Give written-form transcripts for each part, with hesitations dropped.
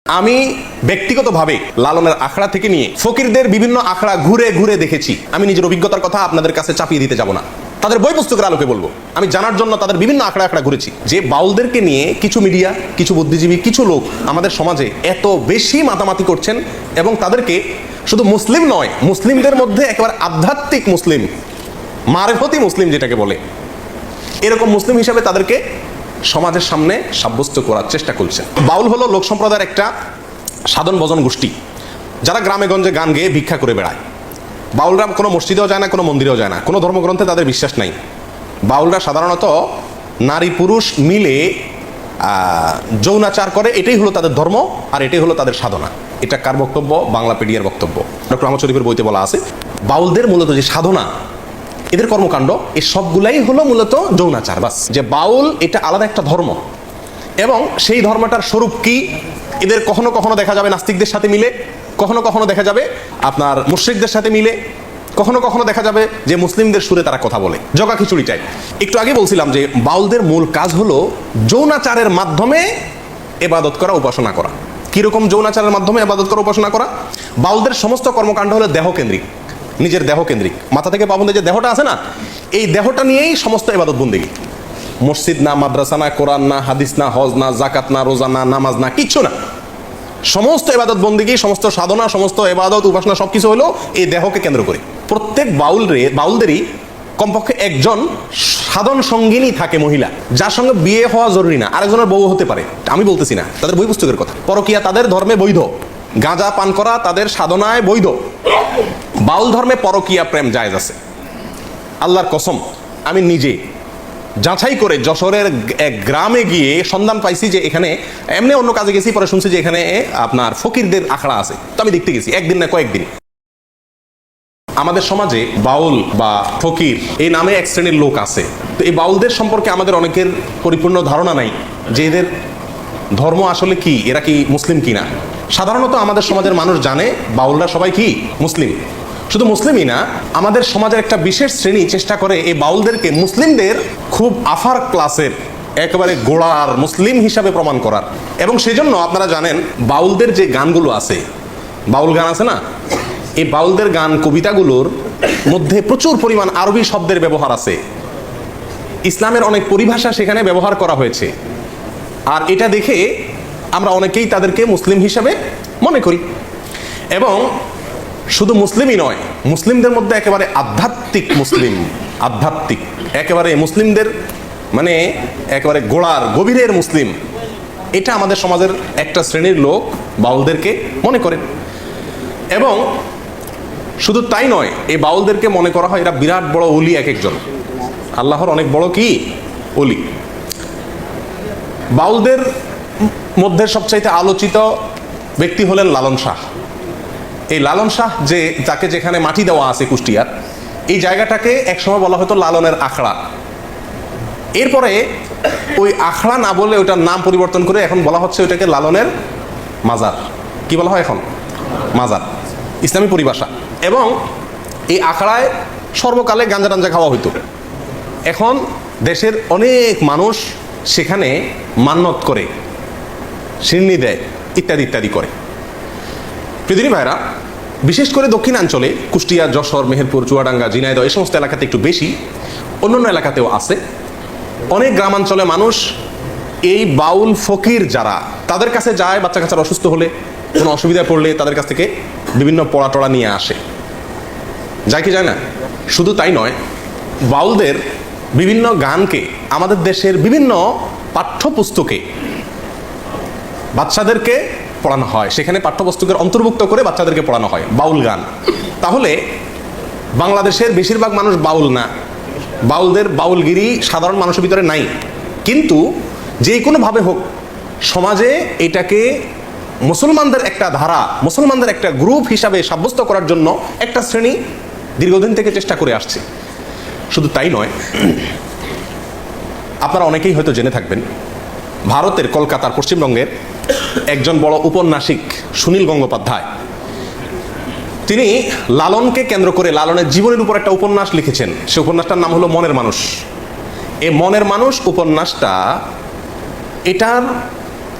আমি ব্যক্তিগতভাবে লালনের আখড়া থেকে নিয়ে ফকিরদের বিভিন্ন আখড়া ঘুরে ঘুরে দেখেছি। আমি নিজের অভিজ্ঞতার কথা আপনাদের কাছে চাপিয়ে দিতে যাব না, তাদের বই পুস্তকের আলোকে বলবো। আমি জানার জন্য তাদের বিভিন্ন আখড়া আখড়া ঘুরেছি যে বাউলদেরকে নিয়ে কিছু মিডিয়া, কিছু বুদ্ধিজীবী, কিছু লোক আমাদের সমাজে এত বেশি মাতামাতি করছেন এবং তাদেরকে শুধু মুসলিম নয়, মুসলিমদের মধ্যে একেবারে আধ্যাত্মিক মুসলিম, মারেফতি মুসলিম যেটাকে বলে, এরকম মুসলিম হিসাবে তাদেরকে সমাজের সামনে সাব্যস্ত করার চেষ্টা করছেন। বাউল হলো লোক সম্প্রদায়ের একটা সাধন ভজন গোষ্ঠী যারা গ্রামে গঞ্জে গান গেয়ে ভিক্ষা করে বেড়ায়। বাউলরা কোনো মসজিদেও যায় না, কোনো মন্দিরেও যায় না, কোনো ধর্মগ্রন্থে তাদের বিশ্বাস নাই। বাউলরা সাধারণত নারী পুরুষ মিলে যৌনাচার করে, এটাই হলো তাদের ধর্ম আর এটাই হলো তাদের সাধনা। এটা কার বক্তব্য? বাংলাপিডিয়ার বক্তব্য। ডক্টর আহমদ শরীফের বইতে বলা আছে বাউলদের মূলত যে সাধনা, এদের কর্মকাণ্ড, এই সবগুলাই হলো মূলত যৌনাচার। বাস, যে বাউল এটা আলাদা একটা ধর্ম এবং সেই ধর্মটার স্বরূপ কি এদের কখনো কখনো দেখা যাবে নাস্তিকদের সাথে মিলে, কখনো কখনো দেখা যাবে আপনার মুশরিকদের সাথে মিলে, কখনো কখনো দেখা যাবে যে মুসলিমদের সুরে তারা কথা বলে, জগা খিচুড়ি টাইপ। একটু আগে বলছিলাম যে বাউলদের মূল কাজ হলো যৌনাচারের মাধ্যমে ইবাদত করা, উপাসনা করা। কিরকম যৌনাচারের মাধ্যমে ইবাদত করা, উপাসনা করা? বাউলদের সমস্ত কর্মকাণ্ড হলো দেহকেন্দ্রিক, নিজের দেহ কেন্দ্রিক। মাথা থেকে পা পর্যন্ত যে দেহটা আছে না, এই দেহটা নিয়েই সমস্ত ইবাদত বন্দেগী। মসজিদ না, মাদ্রাসা না, কোরআন না, হাদিস না, হজ না, জাকাত না, রোজা না, নামাজ না, কিচ্ছু না। সমস্ত ইবাদত বন্দেগী, সমস্ত সাধনা, সমস্ত ইবাদত উপাসনা সবকিছু হলো এই দেহকে কেন্দ্র করে। প্রত্যেক বাউলদেরই কমপক্ষে একজন সাধন সঙ্গিনী থাকে, মহিলা, যার সঙ্গে বিয়ে হওয়া জরুরি না, আরেকজনের বউ হতে পারে। আমি বলতেছি না, তাদের বই পুস্তকের কথা। পরকিয়া তাদের ধর্মে বৈধ, গাঁজা পান করা তাদের সাধনায় বৈধ। বাউল ধর্মে পরকিয়া প্রেম জায়েজ আছে। আল্লাহর কসম, আমি নিজে যাচাই করে যশোরের এক গ্রামে গিয়ে সন্ধান পাইছি যে এখানে, এমনি অন্য কাজে গেছি, পরে শুনছি যে এখানে আপনার ফকিরদের আখড়া আছে। তো আমি দেখতে গেছি, একদিন না কয়েকদিন। আমাদের সমাজে বাউল বা ফকির এই নামে এক শ্রেণীর লোক আছে। তো এই বাউলদের সম্পর্কে আমাদের অনেকের পরিপূর্ণ ধারণা নাই যে এদের ধর্ম আসলে কি, এরা কি মুসলিম কিনা। সাধারণত আমাদের সমাজের মানুষ জানে বাউলরা সবাই কি মুসলিম। শুধু মুসলিমই না, আমাদের সমাজের একটা বিশেষ শ্রেণী চেষ্টা করে এই বাউলদেরকে মুসলিমদের খুব আফার ক্লাসের একেবারে গোড়ার মুসলিম হিসাবে প্রমাণ করার। এবং সেজন্য আপনারা জানেন বাউলদের যে গানগুলো আছে, বাউল গান আছে না, এই বাউলদের গান কবিতাগুলোর মধ্যে প্রচুর পরিমাণ আরবি শব্দের ব্যবহার আছে। ইসলামের অনেক পরিভাষা সেখানে ব্যবহার করা হয়েছে। আর এটা দেখে আমরা অনেকেই তাদেরকে মুসলিম হিসাবে মনে করি। এবং শুধু মুসলিমই নয়, মুসলিমদের মধ্যে একেবারে আধ্যাত্মিক মুসলিম, আধ্যাত্মিক একেবারে মুসলিমদের মানে একেবারে গোড়ার গভীরের মুসলিম, এটা আমাদের সমাজের একটা শ্রেণীর লোক বাউলদেরকে মনে করে। এবং শুধু তাই নয়, এই বাউলদেরকে মনে করা হয় এরা বিরাট বড় ওলি, এক একজন আল্লাহর অনেক বড় কি ওলি। বাউলদের মধ্যে সবচাইতে আলোচিত ব্যক্তি হলেন লালন শাহ। এই লালন শাহ যে যাকে যেখানে মাটি দেওয়া আছে কুষ্টিয়ার, এই জায়গাটাকে একসময় বলা হতো লালনের আখড়া। এরপরে ওই আখড়া না বলে ওটার নাম পরিবর্তন করে এখন বলা হচ্ছে ওইটাকে লালনের মাজার। কি বলা হয় এখন? মাজার, ইসলামী পরিভাষা। এবং এই আখড়ায় সর্বকালে গাঞ্জা টাঞ্জা খাওয়া হইতো। এখন দেশের অনেক মানুষ সেখানে মান্নত করে, সিন্নি দেয়, ইত্যাদি ইত্যাদি করে। প্রিয় ভাইরা, বিশেষ করে দক্ষিণাঞ্চলে কুষ্টিয়া, যশোর, মেহেরপুর, চুয়াডাঙ্গা, ঝিনাইদহ এই সমস্ত এলাকাতে একটু বেশি, অন্যান্য এলাকাতেও আছে। অনেক গ্রামাঞ্চলে মানুষ এই বাউল ফকির যারা, তাদের কাছে যায়, বাচ্চা কাচ্চারা অসুস্থ হলে, কোনো অসুবিধায় পড়লে তাদের কাছ থেকে বিভিন্ন পড়া টড়া নিয়ে আসে। যায় কি যায় না? শুধু তাই নয়, বাউলদের বিভিন্ন গানকে আমাদের দেশের বিভিন্ন পাঠ্যপুস্তকে বাচ্চাদেরকে পড়ানো হয়, সেখানে পাঠ্যপুস্তকের অন্তর্ভুক্ত করে বাচ্চাদেরকে পড়ানো হয় বাউল গান। তাহলে বাংলাদেশের বেশিরভাগ মানুষ বাউল না, বাউলদের বাউলগিরি সাধারণ মানুষের ভিতরে নাই। কিন্তু যে কোনোভাবে হোক সমাজে এটাকে মুসলমানদের একটা ধারা, মুসলমানদের একটা গ্রুপ হিসাবে সাব্যস্ত করার জন্য একটা শ্রেণী দীর্ঘদিন থেকে চেষ্টা করে আসছে। শুধু তাই নয়, আপনারা অনেকেই হয়তো জেনে থাকবেন ভারতের কলকাতার পশ্চিমবঙ্গের একজন বড় উপন্যাসিক সুনীল গঙ্গোপাধ্যায়, তিনি লালনকে কেন্দ্র করে লালনের জীবনের উপর একটা উপন্যাস লিখেছেন। সে উপন্যাসটার নাম হলো মনের মানুষ। এই মনের মানুষ উপন্যাসটা, এটার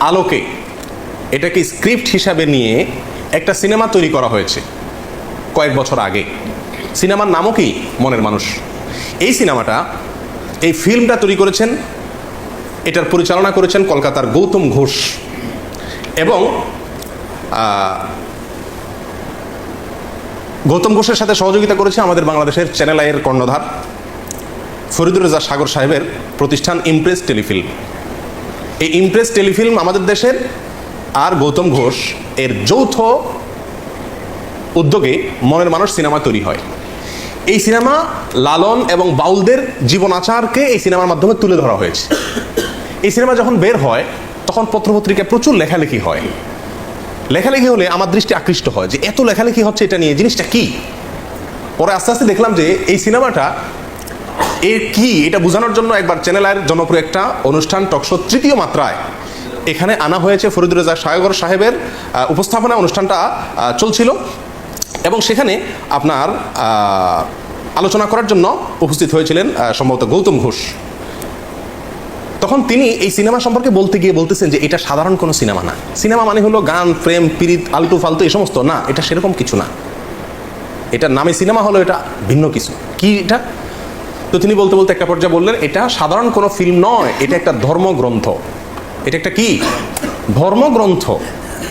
আলোকে এটাকে স্ক্রিপ্ট হিসাবে নিয়ে একটা সিনেমা তৈরি করা হয়েছে কয়েক বছর আগে। সিনেমার নামও কি? মনের মানুষ। এই সিনেমাটা, এই ফিল্মটা তৈরি করেছেন, এটার পরিচালনা করেছেন কলকাতার গৌতম ঘোষ, এবং গৌতম ঘোষের সাথে সহযোগিতা করেছে আমাদের বাংলাদেশের চ্যানেল আইয়ের কর্ণধার ফরিদুর রেজা সাগর সাহেবের প্রতিষ্ঠান ইমপ্রেস টেলিফিল্ম। এই ইমপ্রেস টেলিফিল্ম আমাদের দেশের আর গৌতম ঘোষ এর যৌথ উদ্যোগে মনের মানুষ সিনেমা তৈরি হয়। এই সিনেমা লালন এবং বাউলদের জীবনাচারকে এই সিনেমার মাধ্যমে তুলে ধরা হয়েছে। এই সিনেমা যখন বের হয় তখন পত্রপত্রিকায় প্রচুর লেখালেখি হয়। লেখালেখি হলে আমার দৃষ্টি আকৃষ্ট হয় যে এত লেখালেখি হচ্ছে এটা নিয়ে, জিনিসটা কি। পরে আস্তে আস্তে দেখলাম যে এই সিনেমাটা এর কি, এটা বোঝানোর জন্য একবার চ্যানেল আইয়ের জনপ্রিয় একটা অনুষ্ঠান টকশো তৃতীয় মাত্রায় এখানে আনা হয়েছে। ফরিদুর রেজা সাগর সাহেবের উপস্থাপনা অনুষ্ঠানটা চলছিল, এবং সেখানে আপনার আলোচনা করার জন্য উপস্থিত হয়েছিলেন সম্ভবত গৌতম ঘোষ। তখন তিনি এই সিনেমা সম্পর্কে বলতে গিয়ে বলতেছেন যে এটা সাধারণ কোনো সিনেমা না। সিনেমা মানে হলো গান, প্রেম, পিরিত, আলতু ফালতু এই সমস্ত না, এটা সেরকম কিছু না। এটার নামে সিনেমা হলো, এটা ভিন্ন কিছু। কি এটা? তো তিনি বলতে বলতে একটা পর্যায়ে বললেন এটা সাধারণ কোনো ফিল্ম নয়, এটা একটা ধর্মগ্রন্থ। এটা একটা কি? ধর্মগ্রন্থ।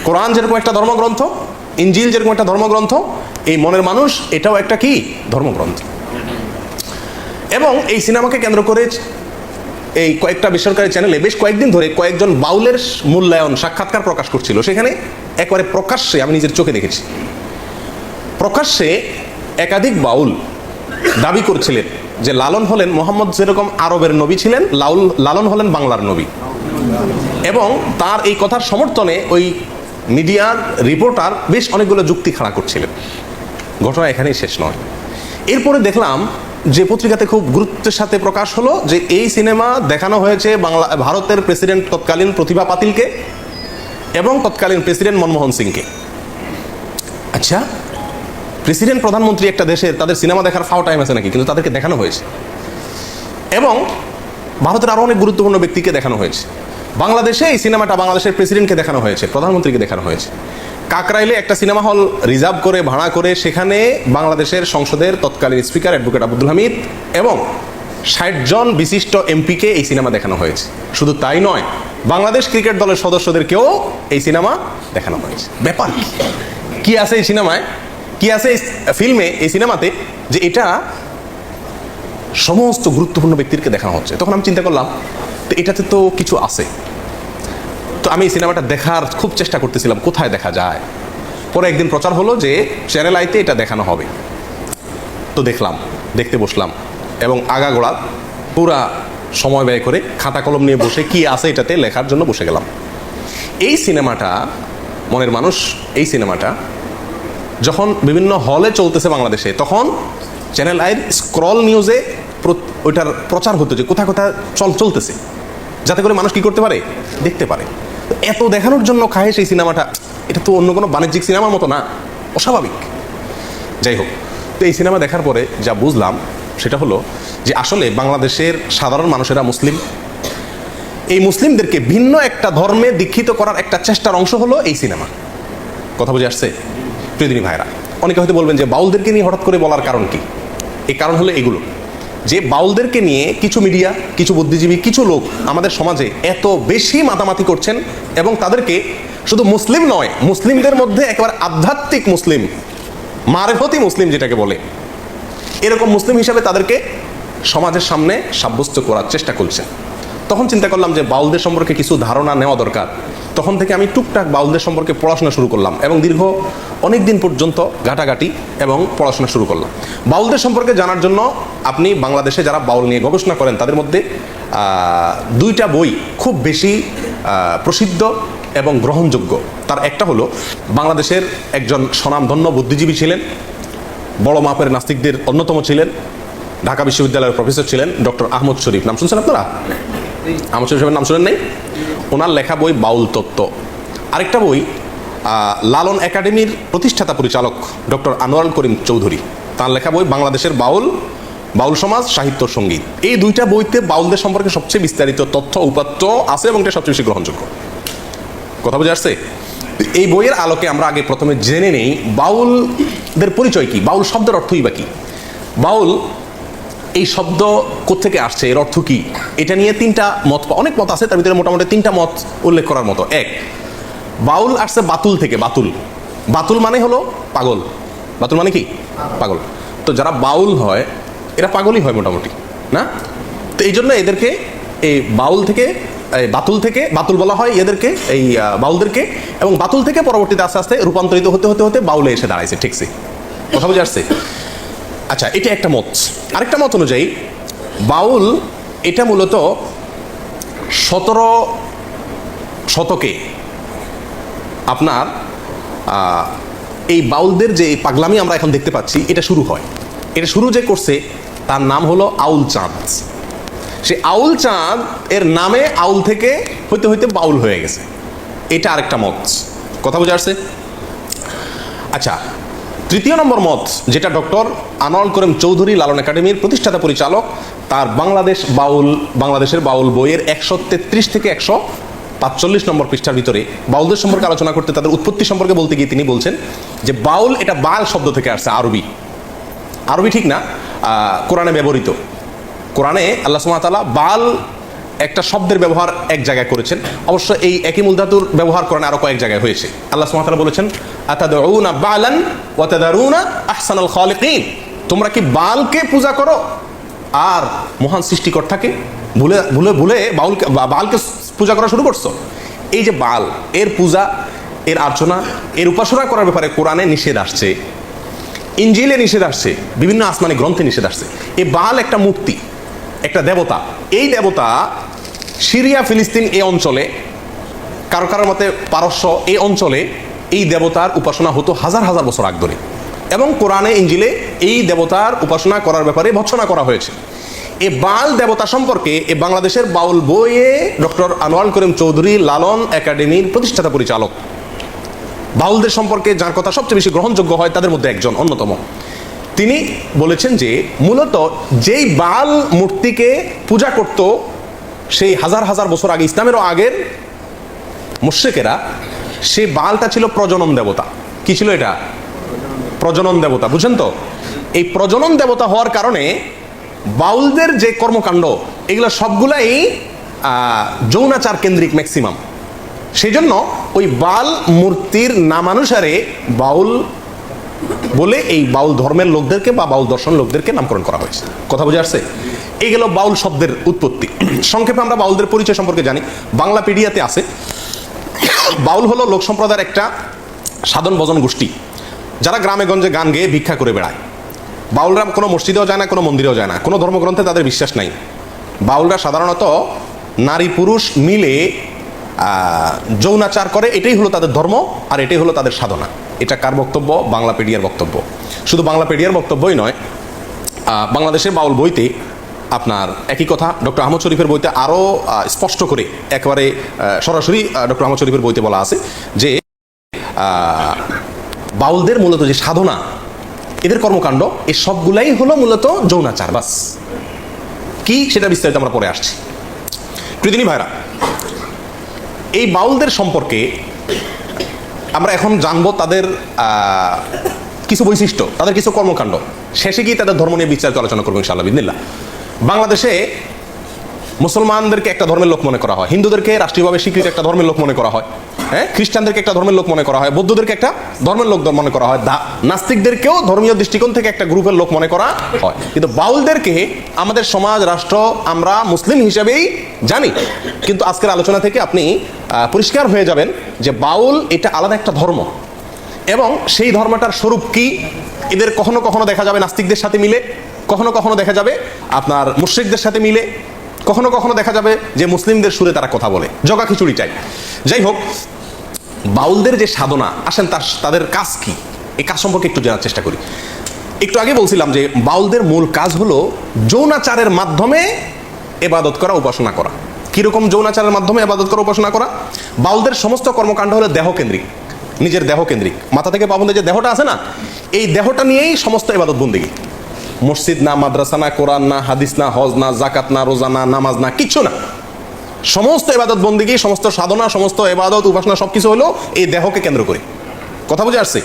কোরআন যেরকম একটা ধর্মগ্রন্থ, ইনজিল যেরকম একটা ধর্মগ্রন্থ, এই মনের মানুষ এটাও একটা কি? ধর্মগ্রন্থ। এবং এই সিনেমাকে কেন্দ্র করে এই কয়েকটা বেসরকারি চ্যানেলে বেশ কয়েকদিন ধরে কয়েকজন বাউলের মূল্যায়ন সাক্ষাৎকার প্রকাশ করছিল। সেখানে একেবারে প্রকাশ্যে, আমি নিজের চোখে দেখেছি, প্রকাশ্যে একাধিক বাউল দাবি করছিলেন যে লালন হলেন মোহাম্মদ যেরকম আরবের নবী ছিলেন, লালন হলেন বাংলার নবী। এবং তার এই কথার সমর্থনে ওই মিডিয়ার রিপোর্টার বেশ অনেকগুলো যুক্তি খাড়া করছিলেন। ঘটনা এখানেই শেষ নয়। এরপরে দেখলাম যে পত্রিকাতে খুব গুরুত্বের সাথে প্রকাশ হলো যে এই সিনেমা দেখানো হয়েছে ভারতের প্রেসিডেন্ট তৎকালীন প্রতিভা পাতিলকে এবং তৎকালীন প্রেসিডেন্ট মনমোহন সিংকে। আচ্ছা, প্রেসিডেন্ট প্রধানমন্ত্রী একটা দেশের, তাদের সিনেমা দেখার ফাও টাইম আছে নাকি? কিন্তু তাদেরকে দেখানো হয়েছে। এবং ভারতের আরও অনেক গুরুত্বপূর্ণ ব্যক্তিকে দেখানো হয়েছে। বাংলাদেশে এই সিনেমাটা বাংলাদেশের প্রেসিডেন্টকে দেখানো হয়েছে, প্রধানমন্ত্রীকে দেখানো হয়েছে। কাকরাইলে একটা সিনেমা হল রিজার্ভ করে, ভাড়া করে, সেখানে বাংলাদেশের সংসদের তৎকালীন স্পিকার অ্যাডভোকেট আব্দুল হামিদ এবং ৬০ জন বিশিষ্ট এমপিকে এই সিনেমা দেখানো হয়েছে। শুধু তাই নয়, বাংলাদেশ ক্রিকেট দলের সদস্যদেরকেও এই সিনেমা দেখানো হয়েছে। ব্যাপার কি আছে এই সিনেমায়, কি আছে এই ফিল্মে, এই সিনেমাতে, যে এটা সমস্ত গুরুত্বপূর্ণ ব্যক্তিকে দেখানো হচ্ছে? তখন আমি চিন্তা করলাম তো এটাতে তো কিছু আছে। তো আমি এই সিনেমাটা দেখার খুব চেষ্টা করতেছিলাম কোথায় দেখা যায়। পরে একদিন প্রচার হলো যে চ্যানেল আইতে এটা দেখানো হবে। তো দেখলাম, দেখতে বসলাম এবং আগাগোড়া পুরা সময় ব্যয় করে খাতা কলম নিয়ে বসে কি আছে এটাতে লেখার জন্য বসে গেলাম। এই সিনেমাটা মনের মানুষ, এই সিনেমাটা যখন বিভিন্ন হলে চলতেছে বাংলাদেশে, তখন চ্যানেল আইয়ের স্ক্রল নিউজে ওইটার প্রচার হতো যে কোথায় কোথায় চলতেছে, যাতে করে মানুষ কি করতে পারে? দেখতে পারে। তো এত দেখানোর জন্য খায় সেই সিনেমাটা, এটা তো অন্য কোনো বাণিজ্যিক সিনেমার মতো না, অস্বাভাবিক। যাই হোক, তো এই সিনেমা দেখার পরে যা বুঝলাম সেটা হলো যে আসলে বাংলাদেশের সাধারণ মানুষেরা মুসলিম। এই মুসলিমদেরকে ভিন্ন একটা ধর্মে দীক্ষিত করার একটা চেষ্টার অংশ হলো এই সিনেমা। কথা বুঝে আসছে প্রিয়দিনী ভাইরা? অনেকে হয়তো বলবেন যে বাউলদেরকে নিয়ে হঠাৎ করে বলার কারণ কি? এই কারণ হলো এগুলো, যে বাউলদেরকে নিয়ে কিছু মিডিয়া, কিছু বুদ্ধিজীবী, কিছু লোক আমাদের সমাজে এত বেশি মাতামাতি করছেন, এবং তাদেরকে শুধু মুসলিম নয়, মুসলিমদের মধ্যে একেবারে আধ্যাত্মিক মুসলিম, মারেফতি মুসলিম যেটাকে বলে, এরকম মুসলিম হিসাবে তাদেরকে সমাজের সামনে সাব্যস্ত করার চেষ্টা করছেন। তখন চিন্তা করলাম যে বাউলদের সম্পর্কে কিছু ধারণা নেওয়া দরকার। তখন থেকে আমি টুকটাক বাউলদের সম্পর্কে পড়াশোনা শুরু করলাম এবং দীর্ঘ অনেক দিন পর্যন্ত ঘাটাঘাটি এবং পড়াশোনা শুরু করলাম। বাউলদের সম্পর্কে জানার জন্য আপনি বাংলাদেশে যারা বাউল নিয়ে গবেষণা করেন তাদের মধ্যে দুইটা বই খুব বেশি প্রসিদ্ধ এবং গ্রহণযোগ্য। তার একটা হলো বাংলাদেশের একজন স্বনামধন্য বুদ্ধিজীবী ছিলেন, বড় মাপের নাস্তিকদের অন্যতম ছিলেন, ঢাকা বিশ্ববিদ্যালয়ের প্রফেসর ছিলেন ডক্টর আহমদ শরীফ। নাম শুনছেন আপনারা? আহমদ শরীফ সাহেবের নাম শুনেন নাই? ওনার লেখা বই বাউল তত্ত্ব। আরেকটা বই লালন একাডেমির প্রতিষ্ঠাতা পরিচালক ডক্টর আনোয়ারুল করিম চৌধুরী, তার লেখা বই বাংলাদেশের বাউল, বাউল সমাজ, সাহিত্য, সঙ্গীত। এই দুইটা বইতে বাউলদের সম্পর্কে সবচেয়ে বিস্তারিত তথ্য উপাত্ত আছে এবং এটা সবচেয়ে বেশি গ্রহণযোগ্য। কথা বুঝে আসছে? এই বইয়ের আলোকে আমরা আগে প্রথমে জেনে নেই বাউলদের পরিচয় কি, বাউল শব্দের অর্থই বা কি, বাউল এই শব্দ কোত্থেকে আসছে, এর অর্থ কি, এটা নিয়ে তিনটা মত, অনেক মত আছে, তার ভিতরে মোটামুটি তিনটা মত উল্লেখ করার মতো। এক, বাউল আসছে বাতুল থেকে। বাতুল, বাতুল মানে হলো পাগল। বাতুল মানে কি? পাগল। তো যারা বাউল হয় এরা পাগলই হয় মোটামুটি, না? তো এই জন্য এদেরকে এই বাউল থেকে, বাতুল থেকে, বাতুল বলা হয় এদেরকে, এই বাউলদেরকে, এবং বাতুল থেকে পরবর্তীতে আস্তে আস্তে রূপান্তরিত হতে হতে হতে বাউলে এসে দাঁড়াইছে। ঠিকছে, কথা বুঝে আসছে? আচ্ছা, এটা একটা মত। আরেকটা মত অনুযায়ী বাউল এটা মূলত 17 শতকে আপনার এই বাউলদের যে পাগলামি আমরা এখন দেখতে পাচ্ছি এটা শুরু হয়। এটা শুরু যে করছে তার নাম হলো আউল চাঁদ। সে আউল চাঁদ এর নামে আউল থেকে হইতে হইতে বাউল হয়ে গেছে। এটা আরেকটা মত, কথা বুঝে আসছে? আচ্ছা, তৃতীয় নম্বর মত, যেটা ডক্টর আনোয়ার করিম চৌধুরী লালন একাডেমির প্রতিষ্ঠাতা পরিচালক, তার বাংলাদেশের বাউল বইয়ের 133 থেকে 145 নম্বর পৃষ্ঠার ভিতরে বাউলদের সম্পর্কে আলোচনা করতে, তাদের উৎপত্তি সম্পর্কে বলতে গিয়ে তিনি বলছেন যে বাউল এটা বাল শব্দ থেকে আসছে। আরবি ঠিক না, কোরআনে ব্যবহৃত। কোরআনে আল্লাহ সুবহানাহু ওয়া তাআলা বাল একটা শব্দের ব্যবহার এক জায়গায় করেছেন। অবশ্য এই একই মূল ধাতুর ব্যবহার করেন আরো কয়েক জায়গায় হয়েছে। আল্লাহ সুবহানাহু ওয়া তাআলা বলেছেন, আতাদউনা বালান ওয়া তাদারুনা আহসানাল খালিকিন, তোমরা কি বালকে পূজা করো আর মহান সৃষ্টিকর্তাকে ভুলে ভুলে ভুলে বালকে পূজা করা শুরু করছো? এই যে বাল, এর পূজা, এর আর্চনা, এর উপাসনা করার ব্যাপারে কোরআনে নিষেধ আসছে, ইনজিলে নিষেধ আসছে, বিভিন্ন আসমানি গ্রন্থে নিষেধ আসছে। এই বাল একটা মূর্তি, একটা দেবতা। এই দেবতা সিরিয়া, ফিলিস্তিন এই অঞ্চলে, কারো কারোর মতে পারস্য এই অঞ্চলে এই দেবতার উপাসনা হতো হাজার হাজার বছর আগ ধরে, এবং কোরআনে ইনজিলে এই দেবতার উপাসনা করার ব্যাপারে ভৎসনা করা হয়েছে। এই বাল দেবতা সম্পর্কে এই বাংলাদেশের বাউল বইয়ে ডক্টর আনোয়ার করিম চৌধুরী লালন একাডেমির প্রতিষ্ঠাতা পরিচালক, বাউলদের সম্পর্কে যার কথা সবচেয়ে বেশি গ্রহণযোগ্য হয় তাদের মধ্যে একজন অন্যতম, তিনি বলেছেন যে মূলত যেই বাল মূর্তিকে পূজা করত সেই হাজার হাজার বছর আগে, ইসলামেরও আগের মুশরিকেরা, সেই বালটা ছিল প্রজনন দেবতা। কি ছিল এটা? প্রজনন দেবতা। বুঝেন তো? এই প্রজনন দেবতা হওয়ার কারণে বাউলদের যে কর্মকাণ্ড এগুলো সবগুলাই যৌনাচার কেন্দ্রিক ম্যাক্সিমাম। সেই জন্য ওই বাল মূর্তির নামানুসারে বাউল বলে এই বাউল ধর্মের লোকদেরকে বা বাউল দর্শন লোকদেরকে নামকরণ করা হয়েছে। কথা বুঝে আসছে? এই গেল বাউল শব্দের উৎপত্তি। সংক্ষেপে আমরা বাউলদের পরিচয় সম্পর্কে জানি, বাংলাপিডিয়াতে আছে। বাউল হলো লোক সম্প্রদায়ের একটা সাধন ভজন গোষ্ঠী, যারা গ্রামে গঞ্জে গান গেয়ে ভিক্ষা করে বেড়ায়। বাউলরা কোনো মসজিদেও যায় না, কোনো মন্দিরেও যায় না, কোনো ধর্মগ্রন্থে তাদের বিশ্বাস নাই। বাউলরা সাধারণত নারী পুরুষ মিলে যৌনাচার করে, এটাই হলো তাদের ধর্ম আর এটাই হলো তাদের সাধনা। এটা কার বক্তব্য? বাংলাপিডিয়ার বক্তব্য। শুধু বাংলাপিডিয়ার বক্তব্যই নয়, বাংলাদেশের বাউল বইতে আপনার একই কথা ডক্টর আহমদ শরীফের বইতে আরও স্পষ্ট করে একেবারে সরাসরি ডক্টর আহমদ শরীফের বইতে বলা আছে যে বাউলদের মূলত যে সাধনা, এদের কর্মকাণ্ড, এই সবগুলাই হলো মূলত যৌনাচার। বাস কি সেটা বিস্তারিত আমরা পরে আসছি। প্রতিদিনই ভাইরা, এই বাউলদের সম্পর্কে আমরা এখন জানবো তাদের কিছু বৈশিষ্ট্য, তাদের কিছু কর্মকাণ্ড, শেষে গিয়ে তাদের ধর্ম নিয়ে বিস্তারিত আলোচনা করবো ইনশাআল্লাহ বিদিনিল্লাহ। বাংলাদেশে মুসলমানদেরকে একটা ধর্মের লোক মনে করা হয়, হিন্দুদেরকে রাষ্ট্রীয়ভাবে স্বীকৃত একটা ধর্মের লোক মনে করা হয়, হ্যাঁ, খ্রিস্টানদেরকে একটা ধর্মের লোক মনে করা হয়, বৌদ্ধদেরকে একটা ধর্মের লোক মনে করা হয়, নাস্তিকদেরকেও ধর্মীয় দৃষ্টিকোণ থেকে একটা গ্রুপের লোক মনে করা হয়। কিন্তু বাউলদেরকে আমাদের সমাজ রাষ্ট্র আমরা মুসলিম হিসেবেই জানি। কিন্তু আজকের আলোচনা থেকে আপনি পরিষ্কার হয়ে যাবেন যে বাউল এটা আলাদা একটা ধর্ম, এবং সেই ধর্মটার স্বরূপ কি এদের কখনো কখনো দেখা যাবে নাস্তিকদের সাথে মিলে, কখনো কখনো দেখা যাবে আপনার মুশরিকদের সাথে মিলে, কখনো কখনো দেখা যাবে যে মুসলিমদের সুরে তারা কথা বলে, জগা খিচুড়ি চাই। যাই হোক, বাউলদের যে সাধনা, আসেন তাদের কাজ কি, এই কাজ সম্পর্কে একটু জানার চেষ্টা করি। একটু আগে বলছিলাম যে বাউলদের মূল কাজ হলো যৌনাচারের মাধ্যমে ইবাদত করা, উপাসনা করা। কিরকম যৌনাচারের মাধ্যমে ইবাদত করা, উপাসনা করা? বাউলদের সমস্ত কর্মকাণ্ড হলো দেহকেন্দ্রিক, নিজের দেহকেন্দ্রিক। মাথা থেকে পা পর্যন্ত যে দেহটা আছে না, এই দেহটা নিয়েই সমস্ত ইবাদত বন্দেগী। মসজিদ না, মাদ্রাসা না, কোরআন না, হাদিস না, হজ না, জাকাত না, রোজা না, নামাজ না, কিচ্ছু না। সমস্ত ইবাদত বন্দিগি, সমস্ত সাধনা, সমস্ত ইবাদত উপাসনা সবকিছু হলো এই দেহকে কেন্দ্র করে। কথা বুঝে আসছে?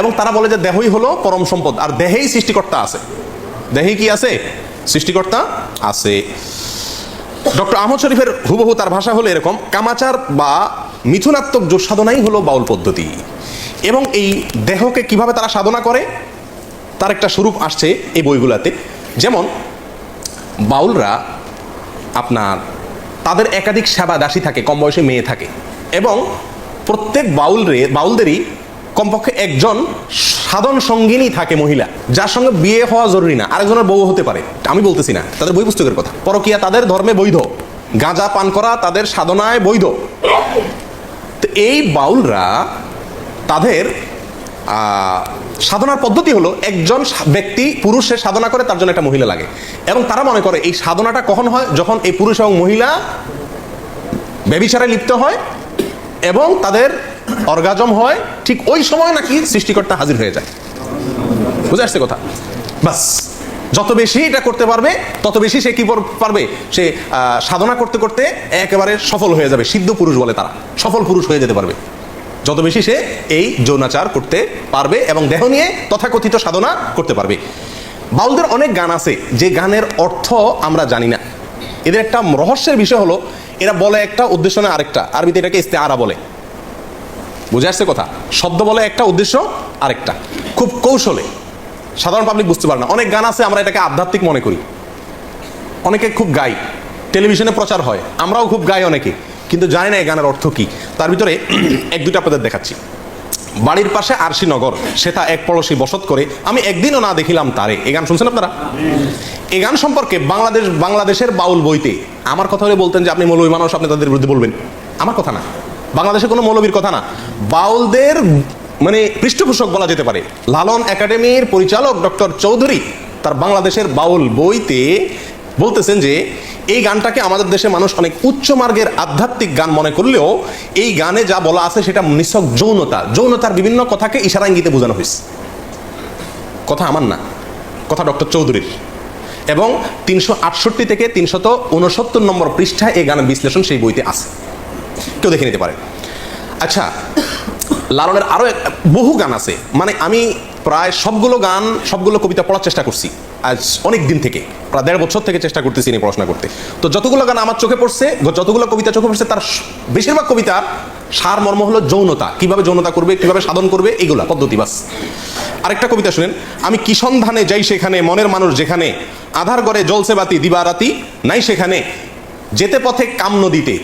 এবং তারা বলে যে দেহই হলো পরম সম্পদ, আর দেহেই সৃষ্টিকর্তা আছে। দেহেই কি আছে? সৃষ্টিকর্তা আছে। ডক্টর আহমদ শরীফের হুবহু তার ভাষা হলো এরকম, কামাচার বা মিথুনাত্মক যোগ সাধনাই হলো বাউল পদ্ধতি। এবং এই দেহকে কিভাবে তারা সাধনা করে তার একটা স্বরূপ আসছে এই বইগুলাতে। যেমন বাউলরা আপনার তাদের একাধিক সেবা দাসী থাকে, কম বয়সী মেয়ে থাকে, এবং প্রত্যেক বাউলদেরই কমপক্ষে একজন সাধন সঙ্গিনী থাকে, মহিলা, যার সঙ্গে বিয়ে হওয়া জরুরি না, আরেকজনের বউ হতে পারে। আমি বলতেছি না, তাদের বই পুস্তকের কথা। পরকীয়া তাদের ধর্মে বৈধ, গাঁজা পান করা তাদের সাধনায় বৈধ। তো এই বাউলরা তাদের সাধনার পদ্ধতি হলো একজন ব্যক্তি পুরুষে সাধনা করে, তার জন্য একটা মহিলা লাগে, এবং তারা মনে করে এই সাধনাটা কখন হয়? যখন এই পুরুষ এবং মহিলা ব্যভিচারে লিপ্ত হয় এবং তাদের অর্গাজম হয়, ঠিক ওই সময় নাকি সৃষ্টিকর্তা হাজির হয়ে যায়। বুঝে আসছে কথা? বাস, যত বেশি এটা করতে পারবে তত বেশি সে কি পারবে, সে সাধনা করতে করতে একেবারে সফল হয়ে যাবে। সিদ্ধ পুরুষ বলে তারা, সফল পুরুষ হয়ে যেতে পারবে যত বেশি সে এই যৌনাচার করতে পারবে এবং দেহ নিয়ে তথাকথিত সাধনা করতে পারবে। বাউলদের অনেক গান আছে যে গানের অর্থ আমরা জানি না। এদের একটা রহস্যের বিষয় হলো এরা বলে একটা, উদ্দেশ্য না আরেকটা। আরবিতে এটাকে ইস্তেআরা বলে। বুঝে আসছে কথা? শব্দ বলে একটা, উদ্দেশ্য আরেকটা, খুব কৌশলে। সাধারণ পাবলিক বুঝতে পারে না। অনেক গান আছে আমরা এটাকে আধ্যাত্মিক মনে করি, অনেকে খুব গাই, টেলিভিশনে প্রচার হয়, আমরাও খুব গাই অনেকে, কিন্তু জানি না এই গানের অর্থ কি। তার ভিতরে এক দুটো আপনাদের দেখাচ্ছি। বাড়ির পাশে আরশিনগর, সেটা এক পড়শি বসত করে, আমি একদিনও না দেখিলাম তারে। এই গান শুনছেন আপনারা? এই গান সম্পর্কে বাংলাদেশের বাউল বইতে আমার কথা হলে বলতেন যে আপনি মৌলবী মানুষ, আপনি তাদের বিরুদ্ধে বলবেন। আমার কথা না, বাংলাদেশের কোনো মৌলবীর কথা না, বাউলদের মানে পৃষ্ঠপোষক বলা যেতে পারে। লালন একাডেমির পরিচালক ডক্টর চৌধুরী তার বাংলাদেশের বাউল বইতে বলতেছেন যে এই গানটাকে আমাদের দেশে মানুষ অনেক উচ্চ মার্গের আধ্যাত্মিক গান মনে করলেও এই গানে যা বলা আছে সেটা নিছক যৌনতা, যৌনতার বিভিন্ন কথাকে ইশারা ইঙ্গিতে বোঝানো হয়েছে। কথা আমার না, কথা ডক্টর চৌধুরীর। এবং 368 থেকে 369 নম্বর পৃষ্ঠায় এই গানের বিশ্লেষণ সেই বইতে আছে, কেউ দেখে নিতে পারে। আচ্ছা, লালনের আরো বহু গান আছে, মানে আমি প্রায় সবগুলো কবিতা পড়ার চেষ্টা করছি আজ অনেক দিন থেকে, প্রায় 1.5 বছর থেকে চেষ্টা করতেছি নিয়ে পড়াশোনা করতে। তো যতগুলো গান আমার চোখে পড়ছে, যতগুলো কবিতা চোখে পড়ছে, তার বেশিরভাগ কবিতার সার মর্ম হলো যৌনতা, কিভাবে যৌনতা করবে, কিভাবে সাধন করবে, এইগুলা পদ্ধতি। বাস। আরেকটা কবিতা শুনেন, আমি কি সন্ধানে যাই সেখানে, মনের মানুষ যেখানে, আধার ঘরে জ্বলছে বাতি দিবারাতি নাই সেখানে, যেতে পথে কাম নদীতে।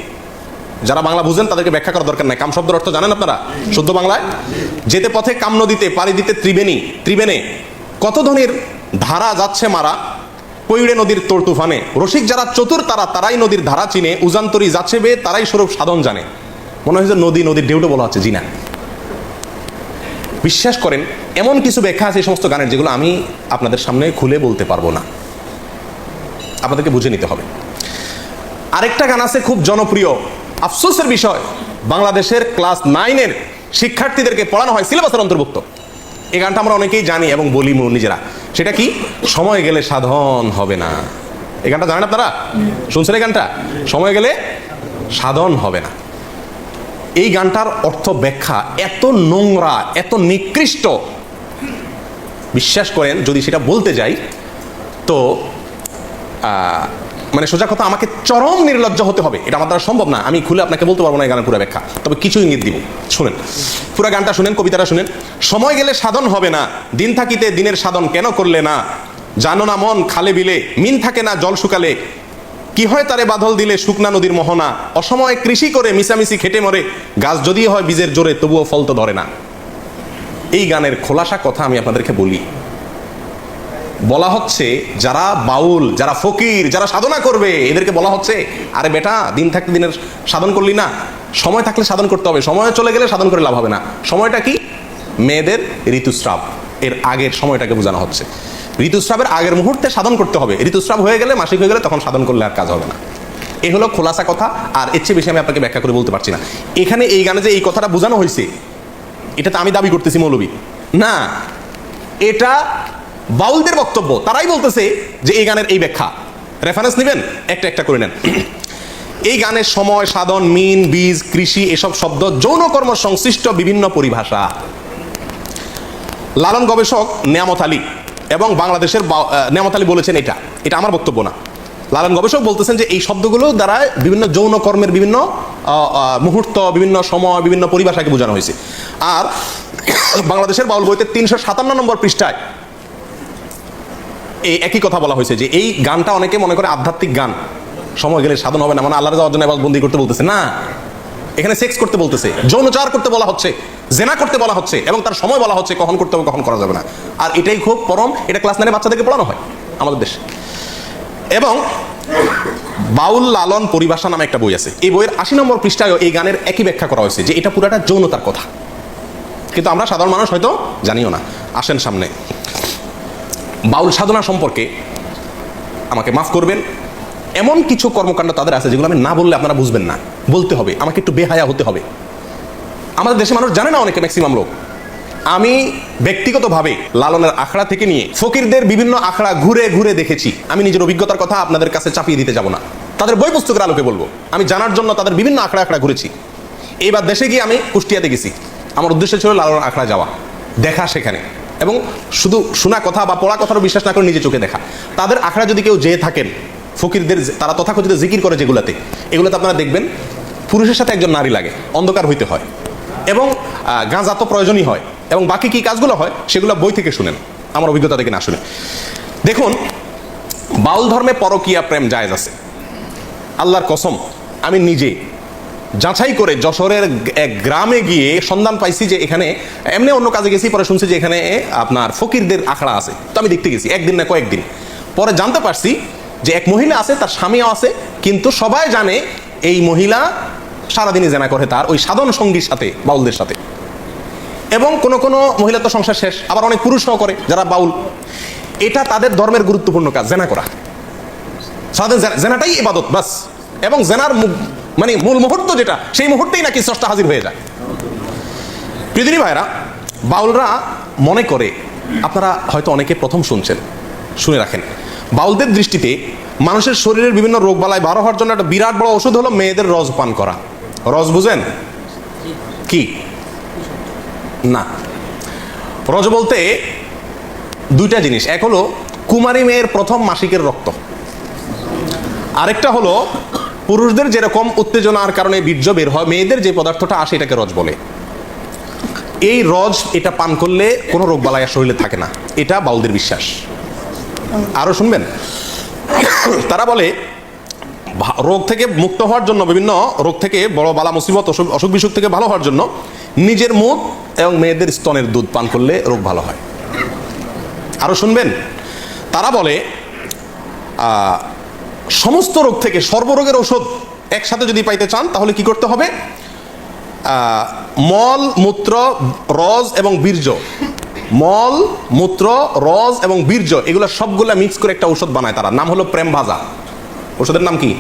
যারা বাংলা বুঝেন তাদেরকে ব্যাখ্যা করার দরকার নাই, কাম শব্দের অর্থ জানেন আপনারা শুদ্ধ বাংলায়? যেতে পথে কাম নদীতে, পাড়ি দিতে ত্রিবেণী, কত ধনির ধারা যাচ্ছে মারা, পৈড়ে নদীর তোর তুফানে, রসিক যারা চতুর তারাই নদীর ধারা চিনে, উজান্তরি যাচ্ছে বে তারাই স্বরূপ সাধন জানে। মনে হয়েছে নদীর ঢেউটা বলা হচ্ছে, জি না। বিশ্বাস করেন এমন কিছু ব্যাখ্যা আছে এই সমস্ত গানের যেগুলো আমি আপনাদের সামনে খুলে বলতে পারবো না, আপনাদেরকে বুঝে নিতে হবে। আরেকটা গান আছে খুব জনপ্রিয়, আফসোসের বিষয়, বাংলাদেশের ক্লাস 9-এর শিক্ষার্থীদেরকে পড়ানো হয়, সিলেবাসের অন্তর্ভুক্ত। এই গানটা আমরা অনেকেই জানি এবং বলি নিজেরা। সেটা কি? সময় গেলে সাধন হবে না। এই গানটা জানেন আপনারা? শুনছেন এই গানটা? সময় গেলে সাধন হবে না। এই গানটার অর্থ ব্যাখ্যা এত নোংরা, এত নিকৃষ্ট, বিশ্বাস করেন যদি সেটা বলতে যাই তো মানে সোজা কথা, আমাকে চরম নির্লজ্জ হতে হবে। এটা আমার দ্বারা সম্ভব না, আমি খুলে আপনাকে বলতে পারবো না এই গানের পুরো ব্যাখ্যা, তবে কিছু ইঙ্গিত দিব। শুনেন, পুরো গানটা শুনেন, কবিতাটা শুনেন। সময় গেলে সাধন হবে না, দিন থাকিতে দিনের সাধন কেন করলে না, জানো না মন খালে বিলে, মিন থাকে না জল শুকালে, কি হয় তারে বাদল দিলে শুকনা নদীর মোহনা, অসময়ে কৃষি করে মিশামিশি খেটে মরে, গাছ যদি হয় বীজের জোরে তবুও ফল তো ধরে না। এই গানের খোলাসা কথা আমি আপনাদেরকে বলি। বলা হচ্ছে যারা বাউল, যারা ফকির, যারা সাধনা করবে, এদেরকে বলা হচ্ছে আরে বেটা, দিন থাকতে দিনের সাধন করলি না, সময় থাকলে সাধন করতে হবে, সময় চলে গেলে সাধন করে লাভ হবে না। সময়টা কি? মেয়েদের ঋতুস্রাব, এর আগের সময়টাকে বোঝানো হচ্ছে। ঋতুস্রাবের আগের মুহূর্তে সাধন করতে হবে, ঋতুস্রাব হয়ে গেলে, মাসিক হয়ে গেলে তখন সাধন করলে আর কাজ হবে না। এই হলো খোলাসা কথা, আর এর চেয়ে বেশি আমি আপনাকে ব্যাখ্যা করে বলতে পারছি না। এখানে এই গানে যে এই কথাটা বোঝানো হয়েছে, এটা তো আমি দাবি করতেছি মৌলবী না, এটা বাউলদের বক্তব্য। তারাই বলতেছে যে এই গানের এই ব্যাখ্যা। রেফারেন্স নেবেন, একটা করে নেন। এই গানের সময়, সাধন, মিন, বীজ, কৃষি এসব শব্দ যৌনকর্ম সংশ্লিষ্ট বিভিন্ন পরিভাষা। লালন গবেষক নেয়ামত আলী এবং বাংলাদেশের নেয়ামত আলী বলেছেন, এটা আমার বক্তব্য না, লালন গবেষক বলতেছেন যে এই শব্দগুলো দ্বারা বিভিন্ন যৌনকর্মের বিভিন্ন মুহূর্ত, বিভিন্ন সময়, বিভিন্ন পরিভাষাকে বোঝানো হয়েছে। আর বাংলাদেশের বাউল বইতে 357 নম্বর পৃষ্ঠায় এই একই কথা বলা হয়েছে যে এই গানটা অনেকে মনে করে আধ্যাত্মিক গান, সময় গেলে সাধন হবে না, মানে আল্লাহর যাওয়ার জন্য বন্দি করতে বলতেছে না, এখানে সেক্স করতে বলতেছে, যৌনচার করতে বলা হচ্ছে, জেনা করতে বলা হচ্ছে, এবং তার সময় বলা হচ্ছে কখন করতে হবে কখন করা যাবে না। আর এটাই খুব পরম, এটা ক্লাস 9 বাচ্চাদেরকে পড়ানো হয় আমাদের দেশে। এবং বাউল লালন পরিভাষা নামে একটা বই আছে, এই বইয়ের 80 নম্বর পৃষ্ঠায়ও এই গানের একই ব্যাখ্যা করা হয়েছে যে এটা পুরাটা যৌনতার কথা, কিন্তু আমরা সাধারণ মানুষ হয়তো জানিও না। আসেন সামনে। বাউল সাধনা সম্পর্কে আমাকে মাফ করবেন, এমন কিছু কর্মকাণ্ড তাদের আছে যেগুলো আমি না বললে আপনারা বুঝবেন না, বলতে হবে, আমাকে একটু বেহায়া হতে হবে। আমাদের দেশে মানুষ জানে না, অনেকে, ম্যাক্সিমাম লোক। আমি ব্যক্তিগতভাবে লালনের আখড়া থেকে নিয়ে ফকিরদের বিভিন্ন আখড়া ঘুরে ঘুরে দেখেছি। আমি নিজের অভিজ্ঞতার কথা আপনাদের কাছে চাপিয়ে দিতে যাব না, তাদের বই পুস্তকের আলোকে বলবো। আমি জানার জন্য তাদের বিভিন্ন আখড়া আখড়া ঘুরেছি। এইবার দেশে গিয়ে আমি কুষ্টিয়াতে গেছি, আমার উদ্দেশ্য ছিল লালনের আখড়া যাওয়া, দেখা সেখানে, এবং শুধু শোনা কথা বা পড়া কথারও বিশ্বাস না করে নিজে চোখে দেখা। তাদের আখড়া যদি কেউ যেয়ে থাকেন, ফকিরদের তারা তথাকথিত জিকির করে যেগুলোতে, এগুলোতে আপনারা দেখবেন পুরুষের সাথে একজন নারী লাগে, অন্ধকার হইতে হয়, এবং গাঁজা তো প্রয়োজনই হয়, এবং বাকি কি কাজগুলো হয় সেগুলো বই থেকে শুনেন, আমার অভিজ্ঞতা থেকে না শুনে। দেখুন, বাউল ধর্মে পরকীয়া প্রেম জায়েজ আছে। আল্লাহর কসম, আমি নিজে যাচাই করে যশোরের এক গ্রামে গিয়ে সন্ধান পাইছি যে এখানে, এমনি অন্য কাজে গেছি, পরে শুনছি যে এখানে আপনার ফকিরদের আখড়া আছে। তো আমি দেখতে গেছি, একদিন না কয়েকদিন পরে জানতে পারছি যে এক মহিলা আছে, তার স্বামীও আছে, কিন্তু সবাই জানে এই মহিলা সারাদিনই জেনা করে তার ওই সাধন সঙ্গীর সাথে, বাউলদের সাথে। এবং কোনো কোনো মহিলা তো সংসার শেষ, আবার অনেক পুরুষও করে যারা বাউল। এটা তাদের ধর্মের গুরুত্বপূর্ণ কাজ, জেনা করা। সারাদিন জেনাটাই ইবাদত বাস, এবং জেনার মানে মূল মুহূর্ত যেটা, সেই মুহূর্তেই নাকি স্রষ্টা হাজির হয়ে যায়। পৃথিবী ভাইরা, বাউলরা মনে করে, আপনারা হয়তো অনেকে প্রথম শুনছেন, শুনে রাখেন, বাউলদের দৃষ্টিতে মানুষের শরীরের বিভিন্ন রোগ বালাই ভালো হওয়ার জন্য একটা বিরাট বড় ওষুধ হলো মেয়েদের রস পান করা। রস বুঝেন কি? না, রজ বলতে দুইটা জিনিস, এক হলো কুমারী মেয়ের প্রথম মাসিকের রক্ত, আরেকটা হলো পুরুষদের যেরকম উত্তেজনার কারণে বীর্য বের হয়, মেয়েদের যে পদার্থটা আসে এটাকে রজ বলে। এই রজ, এটা পান করলে কোনো রোগ বালাই শরীরে থাকে না, এটা বাউলদের বিশ্বাস। আরো শুনবেন, তারা বলে রোগ থেকে মুক্ত হওয়ার জন্য, বিভিন্ন রোগ থেকে, বড় বালা মুসিবত, অসুখ বিসুখ থেকে ভালো হওয়ার জন্য নিজের মুখ এবং মেয়েদের স্তনের দুধ পান করলে রোগ ভালো হয়। আরো শুনবেন, তারা বলে সমস্ত রোগ থেকে সর্বরোগের ঔষধ একসাথে যদি পাইতে চান তাহলে কি করতে হবে? মল, মূত্র, রজ এবং বীর্য, মল, মূত্র, রজ এবং বীর্য, এগুলো সবগুলা মিক্স করে একটা ঔষধ বানায় তারা, নাম হলো প্রেম ভাজা। ওষুধের নাম কি?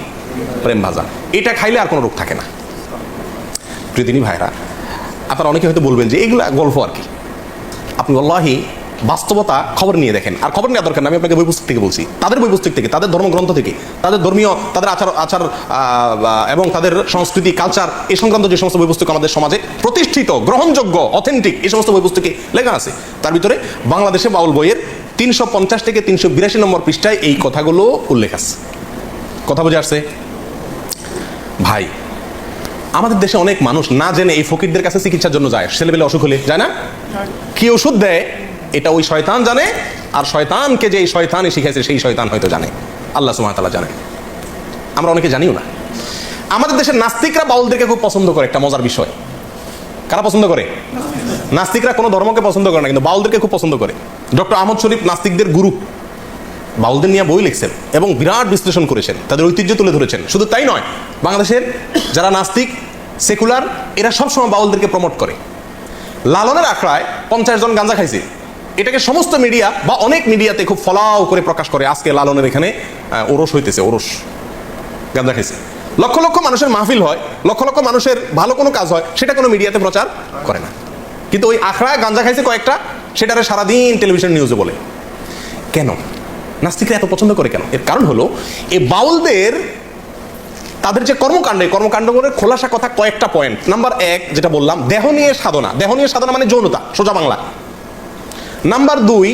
প্রেম ভাজা। এটা খাইলে আর কোনো রোগ থাকে না। পৃথিবী ভাইরা, আপনারা অনেকে হয়তো বলবেন যে এগুলা গল্প আর কি। আপনি আল্লাহি বাস্তবতা খবর নিয়ে দেখেন, আর খবর নেওয়া দরকার না, আমি আপনাকে বই পুস্তক থেকে বলছি, তাদের বই পুস্তক থেকে, তাদের ধর্মগ্রন্থ থেকে, তাদের ধর্মীয়, তাদের আচার এবং তাদের সংস্কৃতি, কালচার, এই সংক্রান্ত যে সমস্ত বই পুস্তক আমাদের সমাজে প্রতিষ্ঠিত, গ্রহণযোগ্য, অথেন্টিক, এই সমস্ত বই পুস্তকে লেখা আছে। তার ভিতরে বাংলাদেশে বাউল বইয়ের 350 থেকে 382 নম্বর পৃষ্ঠায় এই কথাগুলো উল্লেখ আছে। কথা বুঝে আসছে ভাই? আমাদের দেশে অনেক মানুষ না জেনে এই ফকিরদের কাছে চিকিৎসার জন্য যায়, ছেলেবেলে অসুখ হলে যায় না, কি ওষুধ দেয় এটা ওই শয়তান জানে, আর শয়তানকে যে এই শয়তানই শিখাইছে সেই শয়তান হয়তো জানে, আল্লাহ সুবহানাহু ওয়া তাআলা জানে, আমরা অনেকে জানিও না। আমাদের দেশের নাস্তিকরা বাউলদেরকে খুব পছন্দ করে, একটা মজার বিষয়। কারা পছন্দ করে? নাস্তিকরা কোনো ধর্মকে পছন্দ করে না, কিন্তু বাউলদেরকে খুব পছন্দ করে। ডক্টর আহমদ শরীফ নাস্তিকদের গুরু, বাউলদের নিয়ে বই লিখছেন এবং বিরাট বিশ্লেষণ করেছেন, তাদের ঐতিহ্য তুলে ধরেছেন। শুধু তাই নয়, বাংলাদেশের যারা নাস্তিক, সেকুলার, এরা সবসময় বাউলদেরকে প্রমোট করে। লালনের আখড়ায় 50 জন গাঁজা খাইছে, এটাকে সমস্ত মিডিয়া বা অনেক মিডিয়াতে খুব ফলাও করে প্রকাশ করে, আজকে লালনের এখানে ওরস হইতেছে, ওরস, গাঁজা খাইছে। লক্ষ লক্ষ মানুষের মাহফিল হয়, লক্ষ লক্ষ মানুষের ভালো কোনো কাজ হয়, সেটা কোনো মিডিয়াতে প্রচার করে না। কিন্তু ওই আখড়ায় গাঁজা খাইছে কয়েকটা, সেটারে সারাদিন টেলিভিশন নিউজে বলে। কেন নাস্তিকরা এত পছন্দ করে কেন? এর কারণ হলো এই বাউলদের তাদের যে কর্মকাণ্ড করে খোলাসা কথা কয়েকটা পয়েন্ট। নাম্বার 1 যেটা বললাম, দেহ নিয়ে সাধনা মানে যৌনতা, সোজা বাংলা। নাম্বার 2,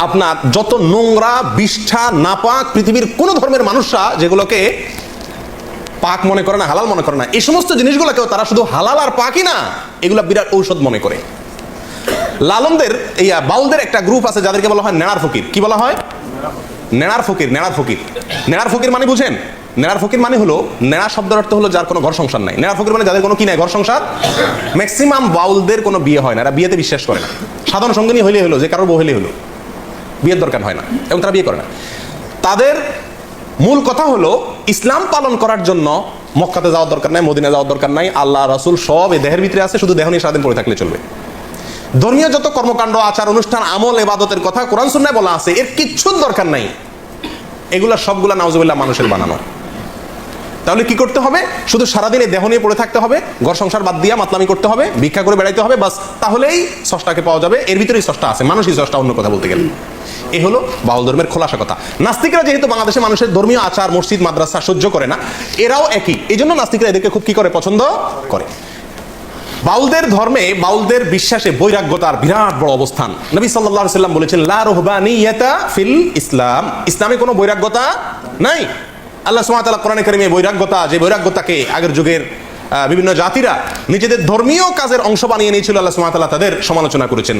আপনার যত নোংরা, বিষ্ঠা, নাপাক পৃথিবীর কোন ধর্মের মানুষরা যেগুলোকে পাক মনে করে না, হালাল মনে করে না, এই সমস্ত জিনিসগুলোকেও তারা শুধু হালাল আর পাকই না, এগুলা বিরাট ঔষধ মনে করে। লালনদের এই বাউলদের একটা গ্রুপ আছে যাদেরকে বলা হয় নেড়ার ফকির। কি বলা হয়? নেড়ার ফকির মানে বুঝেন? নেড়ার ফকির মানে হলো, নেড়া শব্দের অর্থ হলো যার কোনো ঘর সংসার নাই। নেড়ার ফকির মানে যাদের কোনো কি নাই, ঘর সংসার। ম্যাক্সিমাম বাউলদের কোনো বিয়ে হয় না, এরা বিয়েতে বিশ্বাস করে না। সাধারণ সঙ্গিনী হইলে হলো, যে কারোর বউ হইলে হলো, বিয়ের দরকার হয় না, এবং তারা বিয়ে করে না। তাদের মূল কথা হলো ইসলাম পালন করার জন্য মক্কাতে যাওয়ার দরকার নাই, মদিনা যাওয়ার দরকার নাই, আল্লাহ রাসূল সব এই দেহের ভিতরে আছে, শুধু দেহ নিয়ে সারাদিন পড়ে থাকলে চলবে। ধর্মীয় যত কর্মকাণ্ড, আচার অনুষ্ঠান, আমল, ইবাদতের কথা কোরআন সুন্নাহয় বলা আছে, এর কিচ্ছুর দরকার নাই। এগুলা সবগুলা নাউজুবিল্লাহ মানুষের বানানো। তাহলে কি করতে হবে? শুধু সারাদিনে দেহ নিয়ে পড়ে থাকতে হবে, ঘর সংসার বাদ দিয়া মাতলামি করতে হবে, ভিক্ষা করে বেড়াইতে হবে, বাস, তাহলেই স্রষ্টাকে পাওয়া যাবে। এর ভিতরেই স্রষ্টা আছে, মানুষই স্রষ্টা, অন্য কথা বলতে গেলে। এই হলো বাউল ধর্মের খোলাসা কথা। নাস্তিকরা যেহেতু বাংলাদেশে মানুষের ধর্মীয় আচার, মসজিদ, মাদ্রাসা সহ্য করে না, এরাও একই। এই জন্য নাস্তিকরা এদেরকে খুব কি করে, পছন্দ করে। বাউলদের ধর্মে, বাউলদের বিশ্বাসে বৈরাগ্যতার বিরাট বড় অবস্থান। নবী সাল্লাল্লাহু আলাইহি সাল্লাম বলেছেন, লা রুহবানিয়াতা ফিল ইসলাম, ইসলামে কোনো বৈরাগ্যতা নাই। আল্লাহ সুবহানাহু ওয়া তাআলা কোরআনে কারীমে বৈরাগ্যতা, যে বৈরাগ্যতাকে আগের যুগের বিভিন্ন জাতিরা নিজেদের ধর্মীয় কাজের অংশ বানিয়ে নিয়েছিল, আল্লাহ সুবহানাহু ওয়া তাআলা তাদের সমালোচনা করেছেন।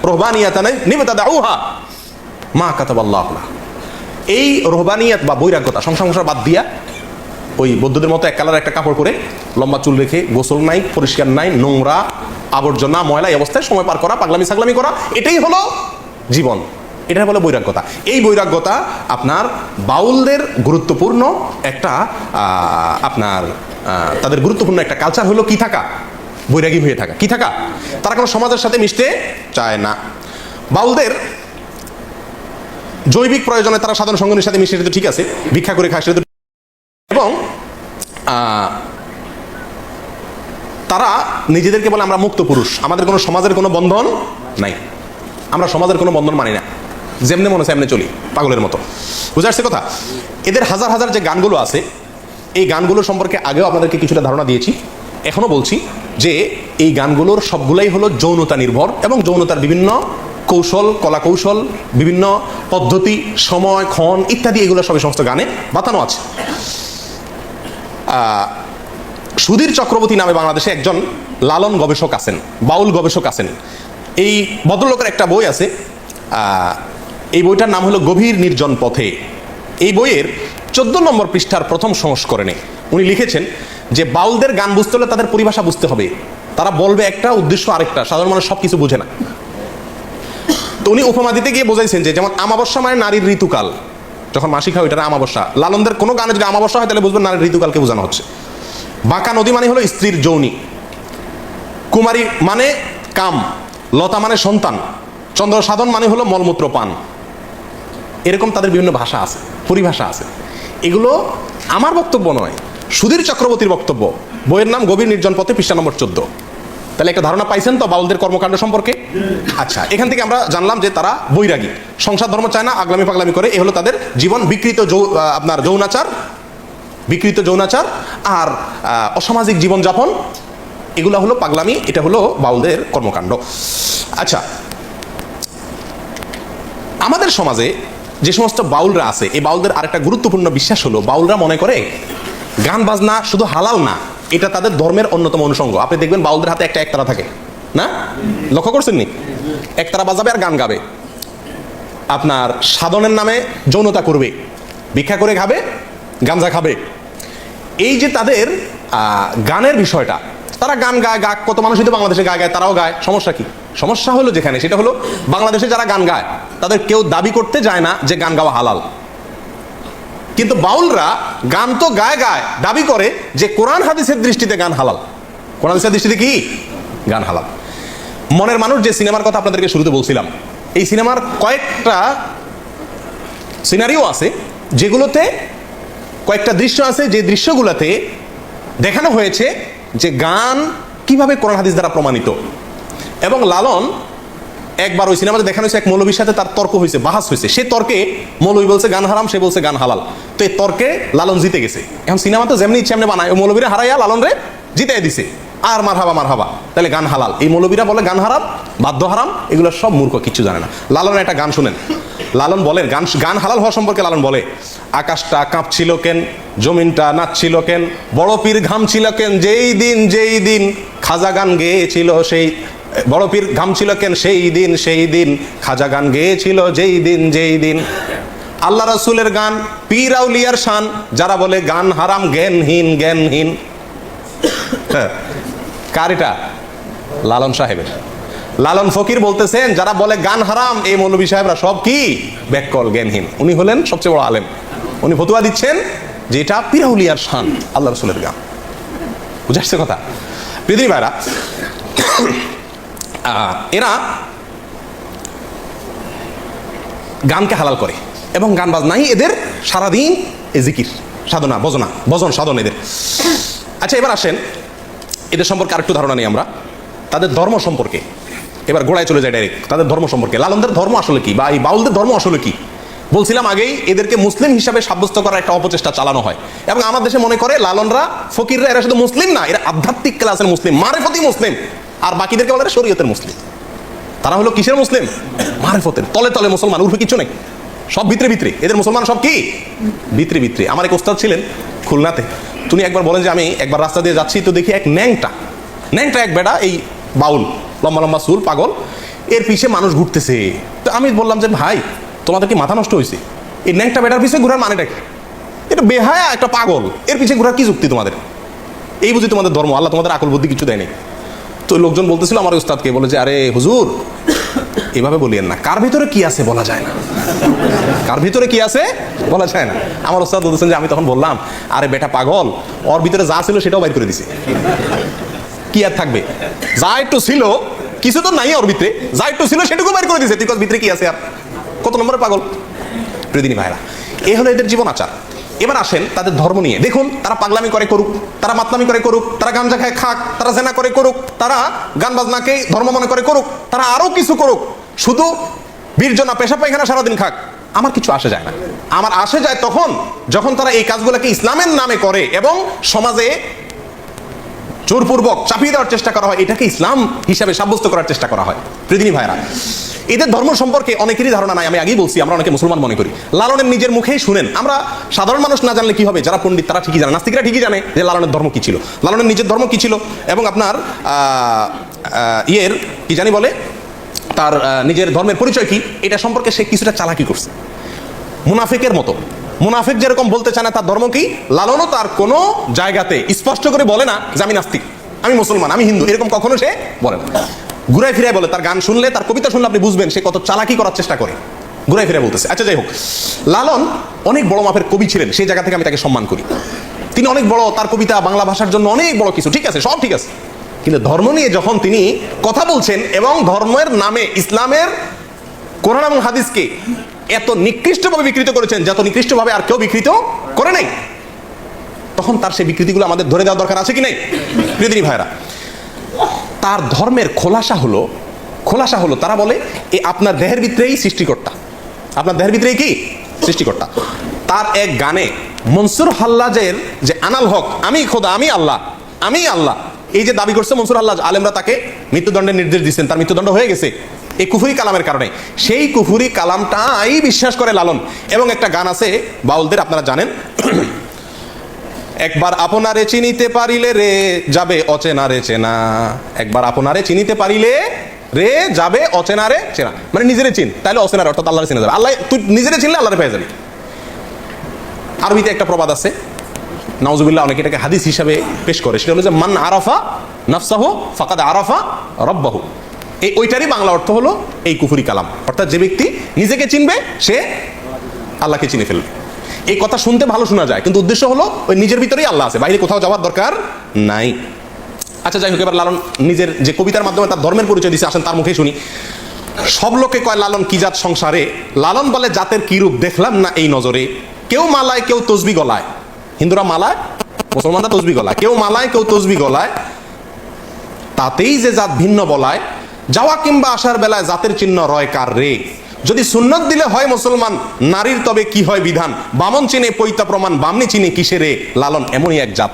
রুহবানিয়াতান নিবতাদাউহা মা কাতাবাল্লাহু লাহ। এই রুহবানিয়াত বা বৈরাগ্যতা, সংসার বাদ দিয়া ওই বৌদ্ধদের মতো এক কালার একটা কাপড় পরে, লম্বা চুল রেখে, গোসল নাই, পরিষ্কার নাই, নোংরা, আবর্জনা, ময়লা, এই অবস্থায় সময় পার করা, পাগলামি সাগলামি করা, এটাই হলো জীবন। এটাই হলো বৈরাগ্যতা। এই বৈরাগ্যতা আপনার বাউলদের গুরুত্বপূর্ণ একটা আপনার তাদের গুরুত্বপূর্ণ একটা কালচার হলো কি থাকা, বৈরাগী হয়ে থাকা। কি থাকা? তারা কোনো সমাজের সাথে মিশতে চায় না। বাউলদের জৈবিক প্রয়োজনে তারা সাধারণ সঙ্গীর সাথে মিশে, ঠিক আছে, ভিক্ষা করে খায়, সেটা, এবং তারা নিজেদেরকে বলে আমরা মুক্ত পুরুষ, আমাদের কোনো সমাজের কোনো বন্ধন নাই, আমরা সমাজের কোনো বন্ধন মানি না, যেমনে মনে হচ্ছে এমনি চলি, পাগলের মতো। বুঝে আসছে কথা? এদের হাজার হাজার যে গানগুলো আছে, এই গানগুলো সম্পর্কে আগেও আপনাদেরকে কিছুটা ধারণা দিয়েছি, এখনো বলছি যে এই গানগুলোর সবগুলাই হলো যৌনতা নির্ভর, এবং যৌনতার বিভিন্ন কৌশল, কলা কৌশল, বিভিন্ন পদ্ধতি, সময়, ক্ষণ ইত্যাদি, এগুলো সবই সমস্ত গানে বাতানো আছে। সুধীর চক্রবর্তী নামে বাংলাদেশে একজন লালন গবেষক আছেন, বাউল গবেষক আছেন। এই ভদ্রলোকের একটা বই আছে, এই বইটার নাম হলো গভীর নির্জন পথে। এই বইয়ের 14 নম্বর পৃষ্ঠার প্রথম সংস্করণে উনি লিখেছেন যে বাউলদের গান বুঝতে হলে তাদের পরিভাষা বুঝতে হবে। তারা বলবে একটা, উদ্দেশ্য আরেকটা, সাধারণ মানুষ সব কিছু বুঝে না। তো উনি উপমা দিতে গিয়ে বোঝাইছেন যে, যেমন আমাবস্যা মানে নারীর ঋতুকাল, যখন মাসিক হয় ওইটা আমাবস্যা। লালনদের কোনো গানে যদি আমাবস্যা হয় তাহলে বুঝবেন নারীর ঋতুকালকে বোঝানো হচ্ছে। বাঁকা নদী মানে হলো স্ত্রীর যৌনি, কুমারী মানে কাম, লতা মানে সন্তান, চন্দ্র সাধন মানে হলো মলমূত্র পান। এরকম তাদের বিভিন্ন ভাষা আছে, পরিভাষা আছে। এগুলো আমার বক্তব্য নয়, সুধীর চক্রবর্তীর বক্তব্য। বইয়ের নাম গভীর নির্জন পথে, পৃষ্ঠা নম্বর 14। তাহলে একটা ধারণা পাইছেন তো বাউলদের কর্মকাণ্ড সম্পর্কে? আচ্ছা, এখান থেকে আমরা জানলাম যে তারা বৈরাগী, সংসার ধর্ম চায় না, আগলামি পাগলামি করে। এ হলো তাদের জীবন। আপনার বিকৃত যৌনাচার আর অসামাজিক জীবনযাপন, এগুলো হলো পাগলামি। এটা হলো বাউলদের কর্মকাণ্ড। আচ্ছা, আমাদের সমাজে যে সমস্ত বাউলরা আছে, এই বাউলদের আরেকটা গুরুত্বপূর্ণ বিশ্বাস হলো, বাউলরা মনে করে গান বাজনা শুধু হালাল না, এটা তাদের ধর্মের অন্যতম অনুষঙ্গ। আপনি দেখবেন বাউলদের হাতে একটা একতারা থাকে না, লক্ষ্য করছেন নি? একতারা বাজাবে আর গান গাবে, আপনার সাধনের নামে যৌনতা করবে, ভিক্ষা করে খাবে, গাঞ্জা খাবে। এই যে তাদের গানের বিষয়টা, তারা গান গায়, কত মানুষ তো বাংলাদেশে গায়, তারাও গায়। সমস্যা কি? সমস্যা হলো যেখানে, সেটা হলো বাংলাদেশে যারা গান গায় তাদের কেউ দাবি করতে যায় না যে গান গাওয়া হালাল। কিন্তু বাউলরা গান তো গায়, দাবি করে যে কোরআন হাদিসের দৃষ্টিতে গান হালাল। কোরআন হাদিসের দৃষ্টিতে কি গান হালাল? মনের মানুষ যে সিনেমার কথা আপনাদেরকে শুরুতে বলছিলাম, এই সিনেমার কয়েকটা সিনারিও আছে, যেগুলোতে কয়েকটা দৃশ্য আছে, যে দৃশ্যগুলোতে দেখানো হয়েছে যে গান কিভাবে কোরআন হাদিস দ্বারা প্রমাণিত। এবং লালন একবার ওই সিনেমাতে দেখানো হয়েছে এক মৌলবীর সাথে তার তর্ক হয়েছে, বাহাস হয়েছে। সে তর্কে মৌলবী বলছে গান হারাম, সে বলছে গান হালাল। তো এই তর্কে লালন জিতে গেছে। এখন সিনেমা তো যেমনি ইচ্ছে এমনি বানায়, ওই মৌলবীরা হারাইয়া লালন রে জিতে দিছে। আর মার হাবা, তাহলে গান হালাল। এই মৌলবীরা বলে গান হারাম, বাদ্য হারাম, এগুলো সব মূর্খ, কিচ্ছু জানে না। লালনের একটা গান শুনেন, লালন বলেন গান হালাল হওয়া সম্পর্কে লালন বলে, আকাশটা কাঁপছিল কেন, জমিনটা নাচছিল কেন, বড় পীর ঘামছিল কেন যেই দিন খাজা গান গেয়েছিল সেই, বড় পীর ঘামছিল কেন সেই দিন খাজা গান গেয়েছিল যেই দিন। আল্লাহ রাসূলের গান, পীর আউলিয়ার শান, যারা বলে গান হারাম জ্ঞানহীন। কার এটা? লালন সাহেবের। লালন ফকির বলতেছেন যারা বলে গান হারাম, এই মৌলভী সাহেবরা সব কি ব্যাককল, জ্ঞানহীন। উনি হলেন সবচেয়ে বড় আলেম, উনি ফতুয়া দিচ্ছেন যে এটা পীর আউলিয়ার শান, আল্লাহ রাসূলের গান। বুঝে আসছে কথা? পৃথিবী ভাইরা, এরা গানকে হালাল করে এবং গান বাজনাই এদের সারাদিন জিকির সাধনা, ভজন সাধন এদের। আচ্ছা, এবার আসেন এদের সম্পর্কে আরেকটু ধারণা নেই আমরা, তাদের ধর্ম সম্পর্কে। এবার গোড়ায় চলে যায় ডাইরেক্ট, তাদের ধর্ম সম্পর্কে। লালনদের ধর্ম আসলে কি, বা এই বাউলদের ধর্ম আসলে কি? বলছিলাম আগেই, এদেরকে মুসলিম হিসাবে সাব্যস্ত করার একটা অপচেষ্টা চালানো হয়। এবং আমার দেশে মনে করে লালনরা, ফকিররা, এরা শুধু মুসলিম না, এরা আধ্যাত্মিক ক্লাসের মুসলিম, মারেফতি মুসলিম। আর বাকিদেরকে বলে শরীয়তের মুসলিম। তারা হলো কিসের মুসলিম? মারেফতের, তলে মুসলমান, উর্ফে কিচ্ছু নেই, সব ভিতরে। এদের মুসলমান সব কি ভিতরে। আমার এক ওস্তাদ ছিলেন খুলনাতে, তিনি একবার বলেন যে আমি একবার রাস্তা দিয়ে যাচ্ছি, তো দেখি এক ন্যাংটা এক বেটা, এই বাউল, লম্বা চুল, পাগল, এর পিছে মানুষ ঘুরতেছে। তো আমি বললাম যে ভাই, তোমাদের কি মাথা নষ্ট হয়েছে? এই ন্যাংটা বেটার পিছিয়ে ঘোরার মানেটা কি? এটা বেহায়া একটা পাগল, এর পিছিয়ে ঘোরার কি যুক্তি তোমাদের? এই বুঝি তোমাদের ধর্ম? আল্লাহ তোমাদের আকল বুদ্ধি কিছু দেয়নি। তো লোকজন বলতেছিল আমার উস্তাদকে, বলে যে আরে হুজুর, এভাবে বলিয়েন না, কার ভিতরে কি আছে বলা যায় না, কার ভিতরে কি আছে বলা যায় না। আমার উস্তাদ বলতেছেন যে আমি তখন বললাম, আরে বেটা পাগল, ওর ভিতরে যা ছিল সেটাও বাইর করে দিছে, কি আর থাকবে? যা একটু ছিল, কিছু তো নাই ওর ভিতরে, যা একটু ছিল সেটুকু বাইর করে দিছে, তুই ভিতরে কি আছে আর? কত নম্বরের পাগল? প্রিয়দিনী ভাইরা, এই হলো এদের জীবন আচার। এবার আসেন তাদের ধর্ম নিয়ে। দেখুন, তারা পাগলামি করে করুক, তারা মাতলামি করে করুক, তারা গাঞ্জা খায় খাক, তারা জেনা করে করুক, তারা গান বাজনাকে ধর্ম মনে করে করুক, তারা আরো কিছু করুক, শুধু বীর্জনা পেশা পায়খানা সারাদিন খাক, আমার কিছু আসে যায় না। আমার আসে যায় তখন যখন তারা এই কাজগুলোকে ইসলামের নামে করে এবং সমাজে জোরপূর্বক চাপিয়ে দেওয়ার চেষ্টা করা হয়, এটাকে ইসলাম হিসাবে সাব্যস্ত করার চেষ্টা করা হয়। প্রিয়দিনী ভাইরা, এদের ধর্ম সম্পর্কে অনেকেরই ধারণা নাই। আমি আগেই বলছি, আমরা অনেকে মুসলমান মনে করি। লালনের নিজের মুখেই শুনেন, আমরা সাধারণ মানুষ না জানলে কি হবে, যারা পণ্ডিত তারা ঠিকই জানে, নাস্তিকরা ঠিকই জানে যে লালনের ধর্ম কি ছিল, লালনের নিজের ধর্ম কি ছিল। এবং আপনার কি জানি বলে, তার নিজের ধর্মের পরিচয় কি, এটা সম্পর্কে সে কিছুটা চালাকি করছে, মুনাফিকের মতো। মুনাফিক যেরকম বলতে চায় না তার ধর্ম কি, লালনও তার কোনো জায়গাতে স্পষ্ট করে বলে না যে আমি নাস্তিক, আমি মুসলমান, আমি হিন্দু, এরকম কখনো সে বলে না। ঘুরাই ফিরাই বলে। তার গান শুনলে, তার কবিতা শুনলে আপনি বুঝবেন সে কত চালাকি করার চেষ্টা করে, ঘুরাই ফিরাই বলতেছে। আচ্ছা, যাই হোক, লালন অনেক বড় মাপের কবি ছিলেন, সেই জায়গা থেকে আমি তাকে সম্মান করি। তিনি অনেক বড়, তার কবিতা বাংলা ভাষার জন্য অনেক বড় কিছু, ঠিক আছে, সব ঠিক আছে। কিন্তু ধর্ম নিয়ে যখন তিনি কথা বলছেন এবং ধর্মের নামে ইসলামের কোরআন এবং হাদিসকে এত নিকৃষ্টভাবে বিকৃত করেছেন, যত নিকৃষ্টভাবে আর কেউ বিকৃত করে নাই, তখন তার সেই বিকৃতিগুলো আমাদের ধরে দেওয়া দরকার আছে কি নাই? প্রিয়দিনী ভাইরা, তার ধর্মের খোলাসা হলো তারা বলে এ আপনার দেহের ভিতরেই সৃষ্টিকর্তা, আপনার দেহের ভিতরেই কি সৃষ্টিকর্তা। তার এক গানে মনসুর হাল্লাজের যে আনাল হক, আমি খোদা, আমি আল্লাহ, এই যে দাবি করছে মনসুর হাল্লাজ, আলেমরা তাকে মৃত্যুদণ্ডের নির্দেশ দিচ্ছেন, তার মৃত্যুদণ্ড হয়ে গেছে এই কুফুরি কালামের কারণে। সেই কুফুরি কালামটাই বিশ্বাস করে লালন। এবং একটা গান আছে বাউলদের, আপনারা জানেন, একবার আপনারে চিনিতে পারিলে রে যাবে অচেনারে চেনা, একবার আপনারে চিনিতে পারিলে রে যাবে অচেনারে চেনা, মানে নিজেরে চিন, তাহলে অচেনারে অর্থাৎ আল্লাহরে চিনা যাবে। আল্লাহ, তুই নিজেরে চিনলে আল্লাহরে পেয়ে যাবি। আরবিতে একটা প্রবাদ আছে, নাউজুবিল্লাহ, অনেকে এটাকে হাদিস হিসাবে পেশ করে, সেটা হলো যে মান আরাফা নাফসাহু ফাকাদ আরাফা রাব্বাহু। ওইটারই বাংলা অর্থ হলো এই কুফুরি কালাম, অর্থাৎ যে ব্যক্তি নিজেকে চিনবে সে আল্লাহকে চিনে ফেলবে। এই কথা শুনতে ভালো শোনা যায়, কিন্তু উদ্দেশ্য হলো ওই নিজের ভিতরেই আল্লাহ আছে, বাইরে কোথাও যাওয়ার দরকার নাই। আচ্ছা, যাই হোক, এবার লালন নিজের যে কবিতার মাধ্যমে তার ধর্মের পরিচয় দিচ্ছে, আসেন তার মুখেই শুনি। সব লোকে কয় লালন কি জাত সংসারে, লালন বলে জাতের কি রূপ দেখলাম না এই নজরে, কেউ মালায় কেউ তসবি গলায়, হিন্দুরা মালায়, মুসলমানরা তসবি গলায়, কেউ মালায় কেউ তসবি গলায়, তাতেই যে জাত ভিন্ন বলায়, যাওয়া কিংবা আসার বেলায় জাতের চিহ্ন রয় কার রে, যদি সুন্নত দিলে হয় মুসলমান, নারীর তবে কি হয় বিধান, বামন চিনে পৈতা প্রমাণ, বামনি চিনে কিসে রে, লালন এমনই এক জাত,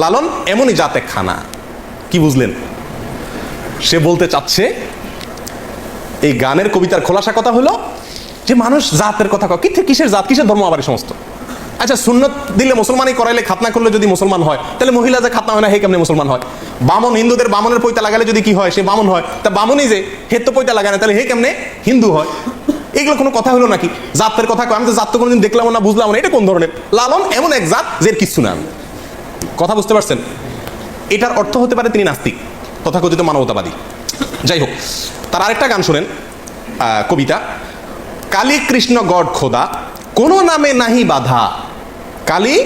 লালন এমনই জাত এক খানা। কি বুঝলেন? সে বলতে চাচ্ছে, এই গানের কবিতার খোলাসা কথা হলো যে মানুষ জাতের কথা কয়, কিসের জাত, কিসের ধর্ম আবার এই সমস্ত। আচ্ছা, সুন্নত দিলে মুসলমানই করাইলে, খাতনা করলে যদি মুসলমান হয়, তাহলে মহিলা যে খাতনা হয় না, হে কেমনে মুসলমান হয়? বামন, হিন্দুদের বামনের পৈতা লাগালে যদি কি হয়, সে বামন হয়, তা বামনই যে হে তো পৈতা লাগায় না, তাহলে হে কেমনে হিন্দু হয়? এগুলো কোনো কথা হলো নাকি? জাতের কথা কয়, আমি তো জাত তো কোনোদিন দেখলাম না, বুঝলাম না, এটা কোন ধরনের? লালন এমন এক জাত যে কিছু না। কথা বুঝতে পারছেন? এটার অর্থ হতে পারে তিনি নাস্তিক, তথাকথিত মানবতাবাদী। যাই হোক, তার আরেকটা গান শোনেন, কবিতা, কালী কৃষ্ণ গড খোদা কোন নামে নাহি বাধা। কালী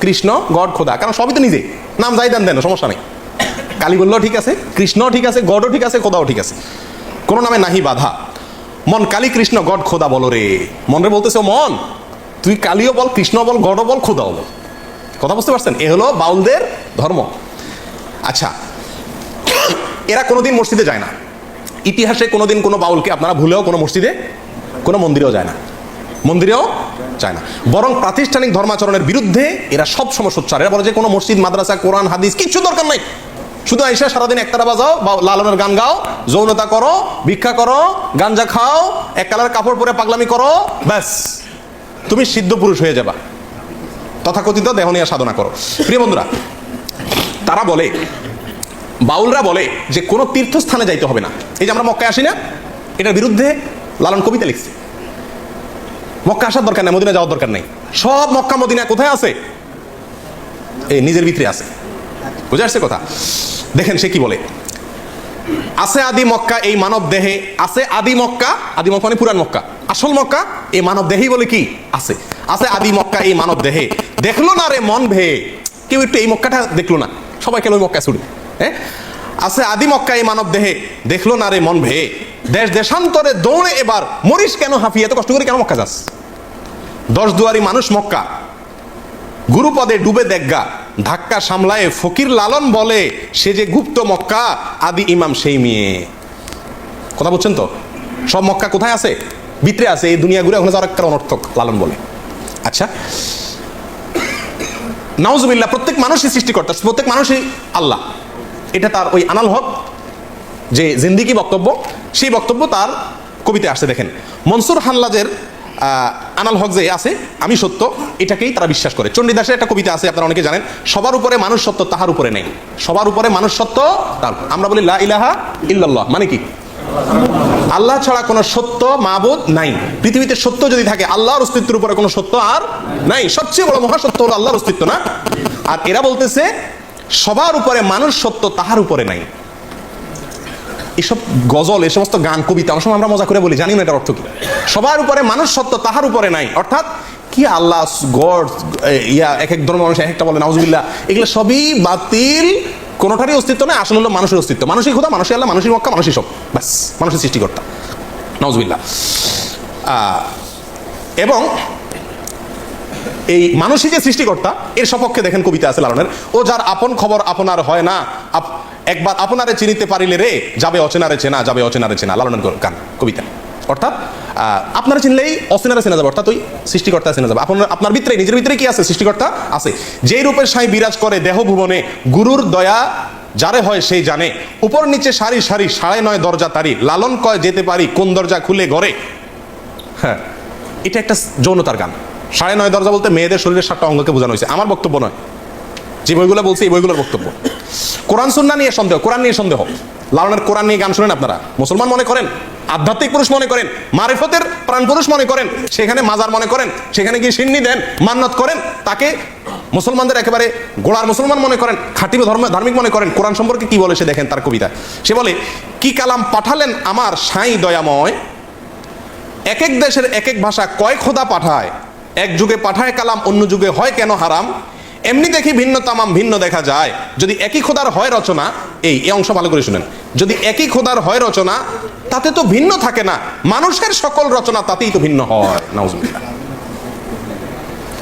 কৃষ্ণ গড খোদা, কারণ সবই তো নিজে, নাম যাই দেন দেন, সমস্যা নেই। কালী বললেও ঠিক আছে, কৃষ্ণ ঠিক আছে, গডও ঠিক আছে, খোদাও ঠিক আছে, কোন নামে নাহি বাধা। মন কালী কৃষ্ণ গড খোদা বলো রে, মনরে বলতেছে, মন তুই কালীও বল, কৃষ্ণ বল, গডও বল, খোদাও বল। কথা বুঝতে পারছেন? এ হলো বাউলদের ধর্ম। আচ্ছা, এরা কোনোদিন মসজিদে যায় না। ইতিহাসে কোনোদিন কোনো বাউলকে আপনারা ভুলেও কোনো মসজিদে, কোনো মন্দিরেও যায় না, মন্দিরেও যায় না, বরং প্রাতিষ্ঠানিক ধর্মাচরণের বিরুদ্ধে এরা সব সময় সোচ্চার। এরা বলে যে কোনো মসজিদ, মাদ্রাসা, কোরআন, হাদিস কিচ্ছু দরকার নাই, শুধু আইসা সারাদিন একতারা বাজাও, বা লালনের গান গাও, যৌনতা করো, ভিক্ষা করো, গাঞ্জা খাও, এক কালার কাপড় পরে পাগলামি করো, ব্যাস তুমি সিদ্ধ পুরুষ হয়ে যাবা, তথাকথিত দেহনিয়া সাধনা করো। প্রিয় বন্ধুরা, তারা বলে, বাউলরা বলে যে কোনো তীর্থস্থানে যাইতে হবে না। এই যে আমরা মক্কায় আসি না, এটার বিরুদ্ধে লালন কবিতা লিখছে। মক্কা আসার দরকার নেই, মদিনা যাওয়ার দরকার নেই, সব মক্কা মদিনা কোথায় আছে? এই নিজের ভিতরে আছে। বুঝে আসছে কথা? দেখেন সে কি বলে, আছে আদি মক্কা এই মানব দেহে, আছে আদি মক্কা, আদি মক্কা মানে পুরান মক্কা, আসল মক্কা এই মানব দেহেই বলে কি আছে, আছে আদি মক্কা এই মানব দেহে, দেখলো না রে মন ভে। কেউ একটু এই মক্কাটা দেখলো না, সবাই কেন ওই মক্কা ছুটে? হ্যাঁ, আছে আদি মক্কা এই মানব দেহে, দেখলো না রে মন ভে, দেশ দেশান্তরে দৌড়ে এবার মরিস কেন হাঁফিয়ে, এত কষ্ট করে কেন মক্কা যাস? 10 দুয়ারি মানুষ মক্কা, গুরুপদে ডুবে দেখগা, ধাক্কা সামলায় ফকির লালন বলে, সে যে গুপ্ত মক্কা, আদি ইমাম সেই মেয়ে। কথা বুঝছেন তো? সব মক্কা কোথায় আছে? ভিতরে আছে, এই দুনিয়া ঘুরে ওখানে যাওয়ার একটা অনর্থক লালন বলে। আচ্ছা, নাউজুবিল্লাহ, প্রত্যেক মানুষই সৃষ্টিকর্তা, প্রত্যেক মানুষই আল্লাহ, এটা তার ওই আনাল হক যে জিন্দিগি বক্তব্য, সেই বক্তব্য তার কবিতায় আসছে। দেখেন, মনসুর হাল্লাজের আনাল হক যে আছে আমি সত্য, এটাকেই তারা বিশ্বাস করে। চণ্ডীদাসের একটা কবিতা আছে, আপনারা অনেকে জানেন, সবার উপরে মানুষ সত্য, তাহার উপরে নেই। সবার উপরে মানুষ সত্য, তার। আমরা বলি লা ইলাহা ইল্লাল্লাহ, মানে কি? আল্লাহ ছাড়া কোনো সত্য মাবুদ নাই। পৃথিবীতে সত্য যদি থাকে, আল্লাহর অস্তিত্বের উপরে কোনো সত্য আর নাই। সবচেয়ে বড় মহাসত্য হলো আল্লাহর অস্তিত্ব, না? আর এরা বলতেছে সবার উপরে মানুষ সত্য, তাহার উপরে নাই। এসব গজল, এই সমস্ত গান, কবিতা অনেক সময় আমরা মজা করে বলি, জানি না এটার অর্থ কি। সবার উপরে মানুষ সত্য, তাহার উপরে নাই, অর্থাৎ কি আল্লাহ, গড, ইয়া, এক এক ধর্মের মানুষ এক একটা বলে, নাউজুবিল্লাহ, এগুলো সবই বাতিল, কোনোটারই অস্তিত্ব নেই। আসলে হলো মানুষের অস্তিত্ব, মানুষই খোদা, মানুষই আল্লাহ, মানুষই মক্কা, মানুষই সব, ব্যাস, মানুষের সৃষ্টিকর্তা, নাউজুবিল্লাহ। এবং এই মানুষই যে সৃষ্টিকর্তা, এর সপক্ষে দেখেন কবিতা আছে লালনের, ও যার আপন খবর আপনার হয় না, একবার আপনারে চিনিতে পারিলে রে, যাবে অচেনারে চেনা, যাবে অচেনারে চেনা। লালনের গান, কবিতা। অর্থাৎ আপনারা চিনলেই অচেনারে চেনা যাবে, অর্থাৎ ওই সৃষ্টিকর্তা চেনা যাবে। আপনার ভিতরে, নিজের ভিতরে কি আছে? সৃষ্টিকর্তা আছে। যেই রূপের সাই বিরাজ করে দেহ ভুবনে, গুরুর দয়া যারে হয় সেই জানে, উপর নিচে সারি সারি 9.5 দরজা তারি, লালন কয় যেতে পারি কোন দরজা খুলে ঘরে। হ্যাঁ, এটা একটা যৌনতার গান। 9.5 দরজা বলতে মেয়েদের শরীরের 7টা অঙ্গকে বোঝানো হয়েছে, আমার বক্তব্য নয়। যে বইগুলো বলছে এই বইগুলোর বক্তব্য। কোরআন সুন্নাহ নিয়ে সন্দেহ, কোরআন নিয়ে সন্দেহ। লালনের কোরআন নিয়ে গান শুনেন আপনারা, মুসলমান মনে করেন, আধ্যাত্মিক পুরুষ মনে করেন, মারিফতের প্রাণ পুরুষ মনে করেন, সেখানে মাজার মনে করেন, সেখানে গিয়ে সিন্নি দেন, মান্নত করেন, তাকে মুসলমানদের একেবারে গোড়ার মুসলমান মনে করেন, খাঁটি ধার্মিক মনে করেন। কোরআন সম্পর্কে কি বলে সে দেখেন তার কবিতা। সে বলে, কি কালাম পাঠালেন আমার সাঁই দয়াময়, এক এক দেশের এক এক ভাষা কয় খোদা পাঠায়, এক যুগে পাঠায় কালাম, অন্য যুগে হয় কেন হারাম, এমনি দেখি ভিন্ন তামাম ভিন্ন দেখা যায়, যদি একই খোদার হয় রচনা। এই অংশ ভালো করে শুনেন, যদি একই খোদার হয় রচনা, তাতে তো ভিন্ন থাকে না, মানুষের সকল রচনা তাতেই তো ভিন্ন হয়। নাউজুবিল্লাহ।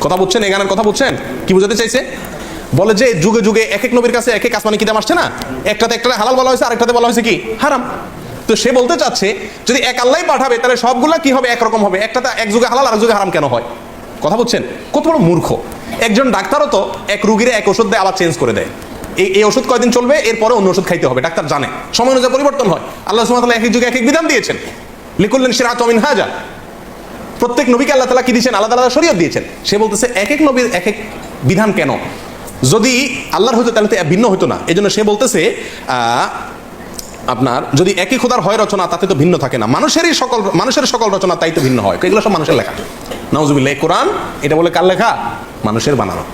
কথা বুঝছেন? এই গানের কথা বুঝছেন? কি বুঝাতে চাইছে? বলে যে যুগে যুগে এক এক নবীর কাছে এক এক আসমানি কিতাব আসছে না, একটাতে হালাল বলা হয়েছে, আরেকটাতে বলা হয়েছে কি হারাম। তো সে বলতে চাচ্ছে যদি এক আল্লাহই পাঠাবে তাহলে সবগুলা কি হবে, একরকম হবে, একটা এক যুগে হালাল আর এক যুগে হারাম কেন হয়? কথা বুঝছেন? কত বড় মূর্খ একজন ডাক্তারও তো এক রুগীরে এক ওষুধ দেয় আবার চেঞ্জ করে দেয়, এই ওষুধ কয়দিন চলবে এরপরে অন্য ওষুধ খাইতে হবে, ডাক্তার জানে সময় অনুযায়ী পরিবর্তন হয়। আল্লাহ সুবহানাহু ওয়া তাআলা এক এক যুগে এক এক বিধান দিয়েছেন, লিকুল্লিন শিরআতুম মিনহাজা, প্রত্যেক নবীকে আল্লাহ তাআলা কি দিয়েছেন, আলাদা আলাদা শরীয়ত দিয়েছেন। সে বলতেছে এক এক নবীর এক এক বিধান কেন, যদি আল্লাহর হতো তাহলে তো ভিন্ন হতো না। এই জন্য সে বলতেছে আপনার যদি একই খোদার হয় রচনা তাতে তো ভিন্ন থাকে না, মানুষের সকল রচনা তাই তো ভিন্ন হয়, এগুলো সব মানুষের লেখা। নাউজুবিল্লাহ, কোরআন এটা বলে কার লেখা? মানুষের বানানো।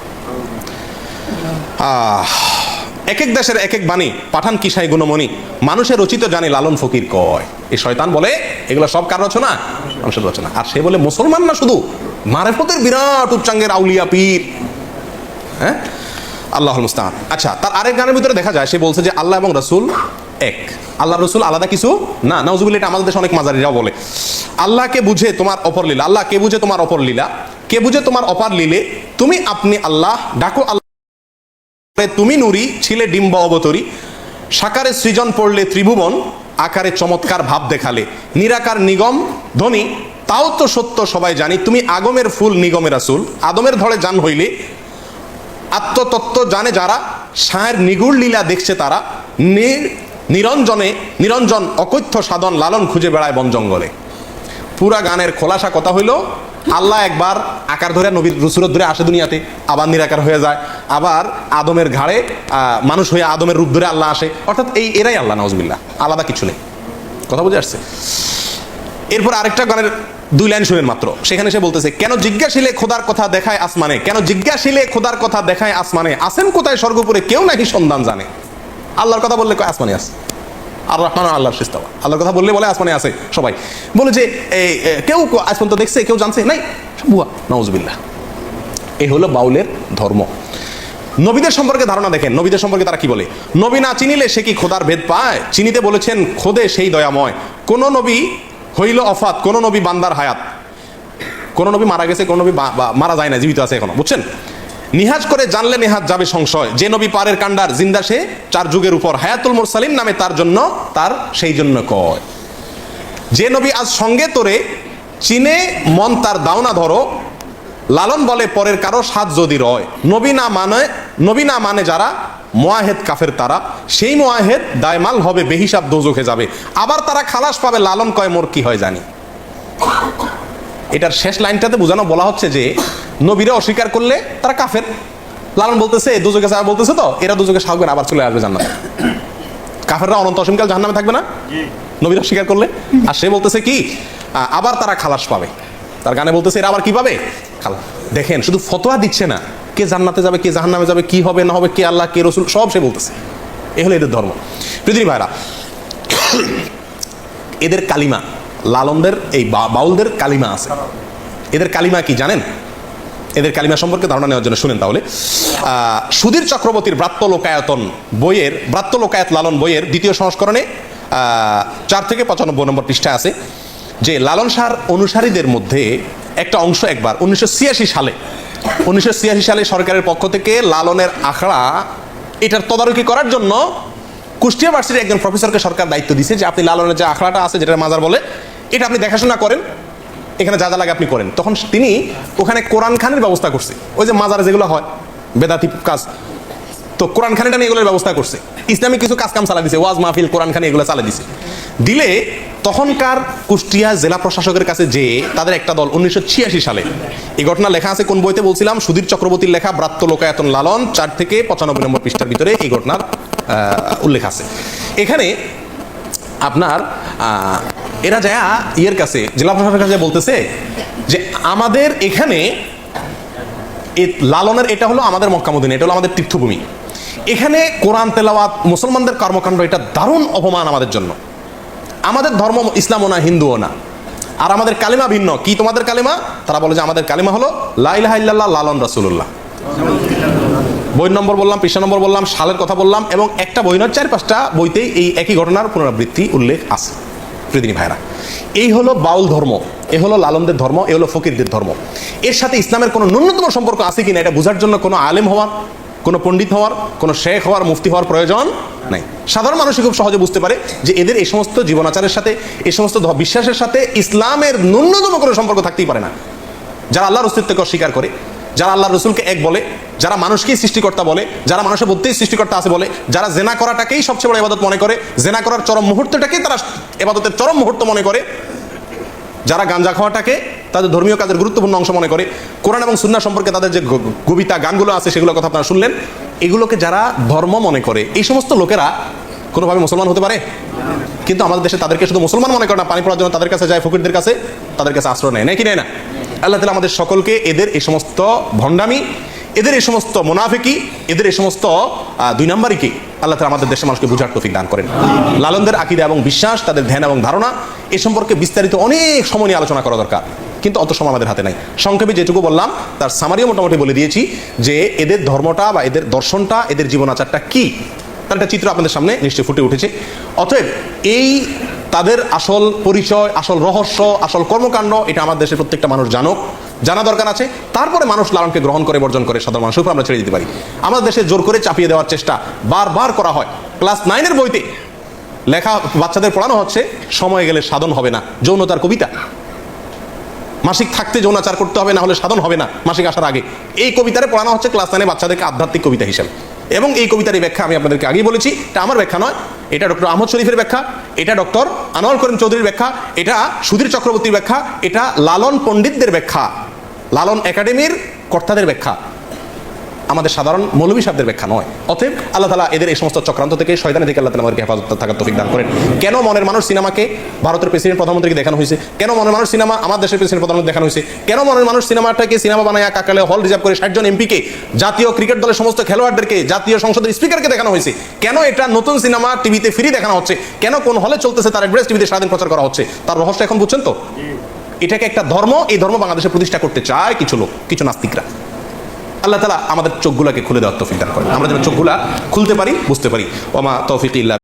এক এক দেশের এক এক বাণী, পাঠান কিসাই গুণমণি, মানুষের রচিত জানি লালন ফকির কয়। এই শয়তান বলে এগুলো সব কার রচনা? মানুষের রচনা। আর সে বলে মুসলমান না শুধু, মারেফতের বিরাট উচ্চাঙ্গের আউলিয়া পীর। হ্যাঁ, আল্লাহুল মুস্তাআন। আচ্ছা, তার আরেক গানের ভিতরে দেখা যায় সে বলছে যে আল্লাহ এবং রাসূল এক, আল্লাহ রসুল আলাদা কিছু না। নাউজুবিল্লাহ, এটা আমাদের দেশে অনেক মাজারিরাও বলে আল্লাহকে বুঝে তোমার অপর লীলা, আল্লাহ কে বুঝে তোমার অপর লীলা, কে বুঝে তোমার অপার লীলে, তুমি আপনি আল্লাহ ডাকো আল্লাহ, তুমি নুরি ছিলে ডিম্ব অবতরী, সাকারে সৃজন পড়লে ত্রিভুবন, আকারে চমৎকার ভাব দেখালে, নিরাকার নিগম ধ্বনি, তাও তো সত্য সবাই জানি, তুমি আগমের ফুল নিগমের রাসূল, আদমের ধরে জান হইলে, আত্মতত্ত্ব জানে যারা, সায়ের নিগুড় লীলা দেখছে তারা, নিরঞ্জন অকথ্য সাধন লালন খুঁজে বেড়ায় বন জঙ্গলে। পুরা গানের খোলাসা কথা হইল আল্লাহ একবার আকার ধরে নবীর রসুলত ধরে আসে দুনিয়াতে, আবার নিরাকার হয়ে যায়, আবার আদমের ঘাড়ে মানুষ হয়ে আদমের রূপ ধরে আল্লাহ আসে, অর্থাৎ এরাই আল্লাহ, নাউজুবিল্লাহ, আলাদা কিছু নেই। কথা বুঝে আসছে? এরপর আরেকটা গানের 2 লাইন শুনেন মাত্র, সেখানে সে বলতেছে কেন জিজ্ঞাসিলে খোদার কথা দেখায় আসমানে, কেন জিজ্ঞাসিলে খোদার কথা দেখায় আসমানে, আসেন কোথায় স্বর্গপুরে কেউ নাকি সন্ধান জানে। আল্লাহর কথা বললে কয় আসমানে আছে, আর রহমান আল্লাহর সিস্তাওয়া, আল্লাহর কথা বললে বলে আসমানে আছে সবাই, বলে যে কেউ আজ পর্যন্ত দেখছে, কেউ জানছে নাই, বুয়া। নাউজুবিল্লাহ, এই হলো বাউলের ধর্ম। নবীদের সম্পর্কে ধারণা দেখেন, নবীদের সম্পর্কে তারা কি বলে, নবী না চিনিলে সে কি খোদার ভেদ পায়, চিনিতে বলেছেন খোদে সেই দয়াময়, কোন নবী হইল অফাত, কোন নবী বান্দার হায়াত, কোন নবী মারা গেছে, কোন নবী মারা যায় না, জীবিত আছে এখনো, বুঝছেন? নিহাজ করে জানলে নেহাজ যাবে সংশয়, যে নবী পারের কান্ডার জিন্দা সে 4 যুগের উপর, হায়াতুল মুরসালিন নামে তার জন্য, তার সেই জন্য কয়, যে নবী আজ সঙ্গে তোরে চিনে মন তার দাওনা ধরো, লালন বলে পরের কারো সাথ যদি রয়, নবী না মানে যারা মুয়াহেদ কাফের তারা, সেই মুয়াহেদ দায়মাল হবে বেহিসাব দোজখে যাবে, আবার তারা খালাস পাবে, লালন কয় মোর কি হয় জানি। এটার শেষ লাইনটাতে বোঝানো বলা হচ্ছে যে নবীরা অস্বীকার করলে তারা কাফের, লালন বলতেছে দুজকে যাবে বলতেছে, তো এরা দুজকে সাহবে না, আবার চলে আসবে জান্নাতে। কাফেররা অনন্ত অসীমকাল জাহান্নামে থাকবে না নবীরা অস্বীকার করলে, আর সে বলতেছে কি আবার তারা খালাস পাবে, তার গানে বলতেছে এরা আবার কি পাবে, খালাস। দেখেন, শুধু ফতোয়া দিচ্ছে না, কে জান্নাতে যাবে কে জাহান্নামে যাবে, কি হবে না হবে, কে আল্লাহ কে রসুল, সব সে বলতেছে। এ হলো এদের ধর্ম। পৃথিবী ভাইরা, এদের কালিমা, লালনদের এই বাউলদের কালিমা আছে। এদের কালিমা কি জানেন? এদের কালিমা সম্পর্কে ধারণা নেওয়ার জন্য শুনেন তাহলে। সুধীর চক্রবর্তীর ব্রাত্য লোকায়তন বইয়ের, ব্রাত্য লোকায়ত লালন বইয়ের 2য় সংস্করণে 4 থেকে 95 নম্বর পৃষ্ঠায় আছে যে লালন শাহর অনুসারীদের মধ্যে একটা অংশ একবার 1986 সালে সরকারের পক্ষ থেকে লালনের আখড়া এটার তদারকি করার জন্য কুষ্টিয়া ভার্সিটির একজন প্রফেসরকে সরকার দায়িত্ব দিয়েছে যে আপনি লালনের যে আখড়াটা আছে, যেটা মাজার বলে, এটা আপনি দেখাশোনা করেন, এখানে যা যা লাগে আপনি করেন। তখন তিনি ওখানে কোরআন খানের ব্যবস্থা করছে, ওই যে মাজারে যেগুলো হয় বেদাতি কাজ, তো কোরআন খানিটা নিয়ে এগুলোর ব্যবস্থা করছে, ইসলামিক কিছু কাজ কাম চালা দিছে, ওয়াজ মাহফিল কোরআন খানি এগুলো চালা দিছে। দিলে তখনকার কুষ্টিয়া জেলা প্রশাসকের কাছে যে তাদের একটা দল 1986 সালে, এই ঘটনা লেখা আছে কোন বইতে বলছিলাম, সুধীর চক্রবর্তীর লেখা ব্রাত্য লোকায়তন লালন 4 থেকে 95 নম্বর পৃষ্ঠার ভিতরে এই ঘটনার উল্লেখ আছে। এখানে আপনার এরা যায় ইয়ের কাছে, জেলা প্রশাসকের কাছে বলতেছে যে আমাদের এখানে লালনের এটা হলো আমাদের মক্কা মদিনা, এটা হলো আমাদের তীর্থভূমি, এখানে কোরআন তেলাওয়াত মুসলমানদের কর্মকাণ্ড, এটা দারুণ অপমান আমাদের জন্য। আমাদের ধর্ম ইসলামও না হিন্দুও না, আর আমাদের কালিমা ভিন্ন। কি তোমাদের কালিমা? তারা বলে যে আমাদের কালিমা হলো লা ইলাহা ইল্লাল্লাহ লালন রাসূলুল্লাহ। বই নম্বর বললাম, পৃষ্ঠা নম্বর বললাম, সালের কথা বললাম, এবং একটা বই নয় 4-5টা বইতেই এই একই ঘটনার পুনরাবৃত্তি উল্লেখ আছে। প্রিয়দিনী ভাইরা, এই হলো বাউল ধর্ম, এ হলো লালনদের ধর্ম, এ হলো ফকিরদের ধর্ম। এর সাথে ইসলামের কোনো ন্যূনতম সম্পর্ক আছে কিনা এটা বোঝার জন্য কোনো আলেম হওয়ার, কোনো পণ্ডিত হওয়ার, কোনো শেখ হওয়ার, মুফতি হওয়ার প্রয়োজন নাই। সাধারণ মানুষই খুব সহজে বুঝতে পারে যে এদের এই সমস্ত জীবনাচারের সাথে, এই সমস্ত বিশ্বাসের সাথে ইসলামের ন্যূনতম কোনো সম্পর্ক থাকতেই পারে না। যারা আল্লাহর অস্তিত্বকে অস্বীকার করে, যারা আল্লাহ রসুলকে এক বলে, যারা মানুষকেই সৃষ্টিকর্তা বলে, যারা মানুষের মধ্যেই সৃষ্টিকর্তা আছে বলে, যারা জেনা করাটাকেই সবচেয়ে বড় ইবাদত মনে করে, জেনা করার চরম মুহূর্তটাকেই তারা ইবাদতের চরম মুহূর্ত মনে করে, যারা গাঞ্জা খাওয়াটাকে তাদের ধর্মীয় কাজের গুরুত্বপূর্ণ অংশ মনে করে, কোরআন এবং সুন্নাহ সম্পর্কে তাদের যে কবিতা গানগুলো আছে সেগুলোর কথা আপনারা শুনলেন, এগুলোকে যারা ধর্ম মনে করে, এই সমস্ত লোকেরা কোনোভাবে মুসলমান হতে পারে? কিন্তু আমাদের দেশে তাদেরকে শুধু মুসলমান মনে করে না, পানি পড়ার জন্য তাদের কাছে যায়, ফকিরদের কাছে, তাদের কাছে আশ্রয় নেয়, নাকি নেয় না? আল্লাহ তাআলা আমাদের সকলকে এদের এই সমস্ত ভণ্ডামি, এদের এই সমস্ত মুনাফিকি, এদের এই সমস্ত দুই নাম্বারিকে আল্লাহ তাআলা আমাদের দেশের মানুষকে বুঝার তৌফিক দান করেন। লালনদের আকীদা এবং বিশ্বাস, তাদের ধ্যান এবং ধারণা এ সম্পর্কে বিস্তারিত অনেক সময় নিয়ে আলোচনা করা দরকার, কিন্তু অত সময় আমাদের হাতে নাই। সংক্ষেপে যেটুকু বললাম তার সামারিও মোটামুটি বলে দিয়েছি যে এদের ধর্মটা বা এদের দর্শনটা, এদের জীবনাচারটা কি, তার একটা চিত্র আপনাদের সামনে নিশ্চয়ই ফুটে উঠেছে। অতএব এই তাদের আসল পরিচয়, আসল রহস্য, আসল কর্মকাণ্ড এটা আমার দেশের প্রত্যেকটা মানুষ জানুক, জানা দরকার আছে। তারপরে মানুষ লালনকে গ্রহণ করে বর্জন করে সাধারণ মানুষের উপর আমরা ছেড়ে দিতে পারি। আমাদের দেশে জোর করে চাপিয়ে দেওয়ার চেষ্টা বারবার করা হয়। ক্লাস 9-এর বইতে লেখা বাচ্চাদের পড়ানো হচ্ছে সময় গেলে সাধন হবে না, যৌনতার কবিতা। মাসিক থাকতে যৌনাচার করতে হবে, না হলে সাধন হবে না মাসিক আসার আগে। এই কবিতারে পড়ানো হচ্ছে ক্লাস 9-এ বাচ্চাদেরকে আধ্যাত্মিক কবিতা হিসেবে। এবং এই কবিতার এই ব্যাখ্যা আমি আপনাদেরকে আগেই বলেছি, এটা আমার ব্যাখ্যা নয়, এটা ডক্টর আহমদ শরীফের ব্যাখ্যা, এটা ডক্টর আনোয়ার করিম চৌধুরীর ব্যাখ্যা, এটা সুধীর চক্রবর্তীর ব্যাখ্যা, এটা লালন পণ্ডিতদের ব্যাখ্যা, লালন একাডেমির কর্তাদের ব্যাখ্যা, আমাদের সাধারণ মৌলভী সাহেবদের ব্যাখ্যা নয়। অতএব আল্লাহ তাআলা এদের এই সমস্ত চক্রান্ত থেকে, শয়তানি থেকে আল্লাহ তাআলা আমাদেরকে হেফাজত থাকার তৌফিক দান করেন। কেন মনের মানুষ সিনেমাকে ভারতের প্রেসিডেন্ট প্রধানমন্ত্রীকে দেখানো হয়েছে? কেন মনের মানুষ সিনেমা আমার দেশের প্রেসিডেন্ট প্রধানমন্ত্রী দেখানো হয়েছে? কেন মনের মানুষ সিনেমাটাকে সিনেমা বানায় কাকালে হল রিজার্ভ করে 60 জন এমপিকে, জাতীয় ক্রিকেট দলের সমস্ত খেলোয়াড়দেরকে, জাতীয় সংসদের স্পিকারকে দেখানো হয়েছে? কেন এটা নতুন সিনেমা টিভিতে ফ্রি দেখানো হচ্ছে? কেন কোন হলে চলতেছে তার অ্যাড্রেস টিভিতে সারাদিন প্রচার করা হচ্ছে? তার রহস্য এখন বুঝছেন তো? এটাকে একটা ধর্ম, এই ধর্ম বাংলাদেশে প্রতিষ্ঠা করতে চায় কিছু লোক, কিছু নাস্তিকরা। আল্লাহ তাআলা আমাদের চোখগুলাকে খুলে দেওয়ার তৌফিক দান করেন, আমরা যেন চোখগুলা খুলতে পারি, বুঝতে পারি। ওমা তৌফিক ইল্লা